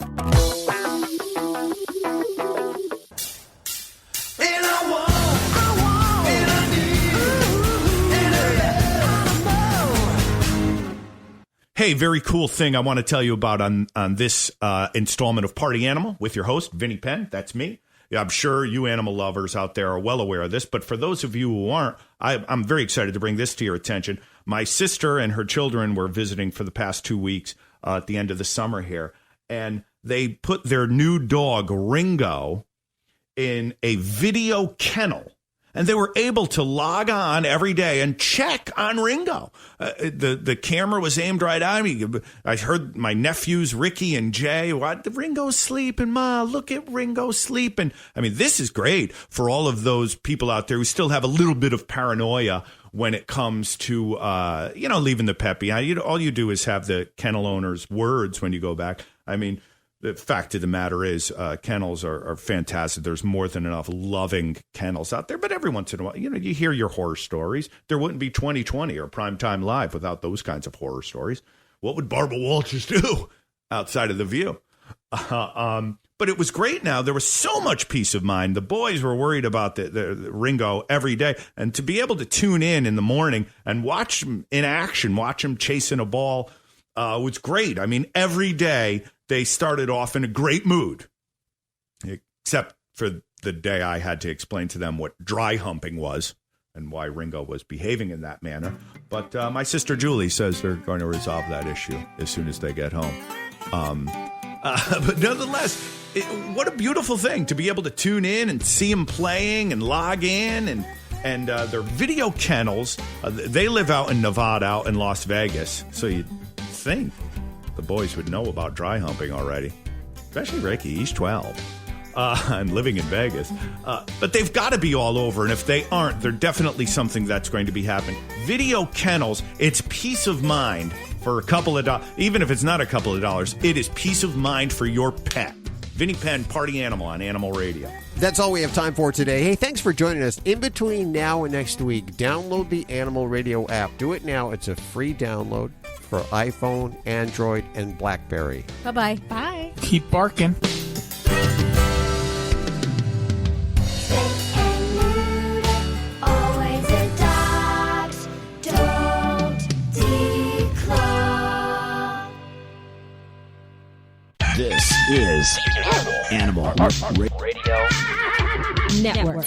S7: Hey, very cool thing I want to tell you about on this installment of Party Animal with your host, Vinny Penn. That's me. Yeah, I'm sure you animal lovers out there are well aware of this, but for those of you who aren't, I'm very excited to bring this to your attention. My sister and her children were visiting for the past 2 weeks at the end of the summer here, and they put their new dog, Ringo, in a video kennel. And they were able to log on every day and check on Ringo. The camera was aimed right at me. I heard my nephews, Ricky and Jay, what? Ringo's sleeping, Ma. Look at Ringo sleeping. I mean, this is great for all of those people out there who still have a little bit of paranoia when it comes to, leaving the pet behind. All you do is have the kennel owner's words when you go back. I mean, the fact of the matter is kennels are fantastic. There's more than enough loving kennels out there. But every once in a while, you hear your horror stories. There wouldn't be 2020 or Primetime Live without those kinds of horror stories. What would Barbara Walters do outside of The View? But it was great now. There was so much peace of mind. The boys were worried about the Ringo every day. And to be able to tune in the morning and watch him in action, watch him chasing a ball was great. I mean, every day they started off in a great mood, except for the day I had to explain to them what dry humping was and why Ringo was behaving in that manner. But my sister Julie says they're going to resolve that issue as soon as they get home. But nonetheless, what a beautiful thing to be able to tune in and see them playing and log in and their video kennels. They live out in Nevada, out in Las Vegas, so you'd think the boys would know about dry humping already, especially Ricky. He's 12 and living in Vegas. But they've got to be all over, and if they aren't, they're definitely something that's going to be happening. Video kennels, it's peace of mind for a couple of dollars. Even if it's not a couple of dollars, it is peace of mind for your pet. Vinny Penn, Party Animal on Animal Radio.
S2: That's all we have time for today. Hey, thanks for joining us. In between now and next week, download the Animal Radio app. Do it now. It's a free download for iPhone, Android, and BlackBerry.
S14: Bye-bye.
S12: Bye.
S6: Keep barking.
S11: This is Animal Radio Network.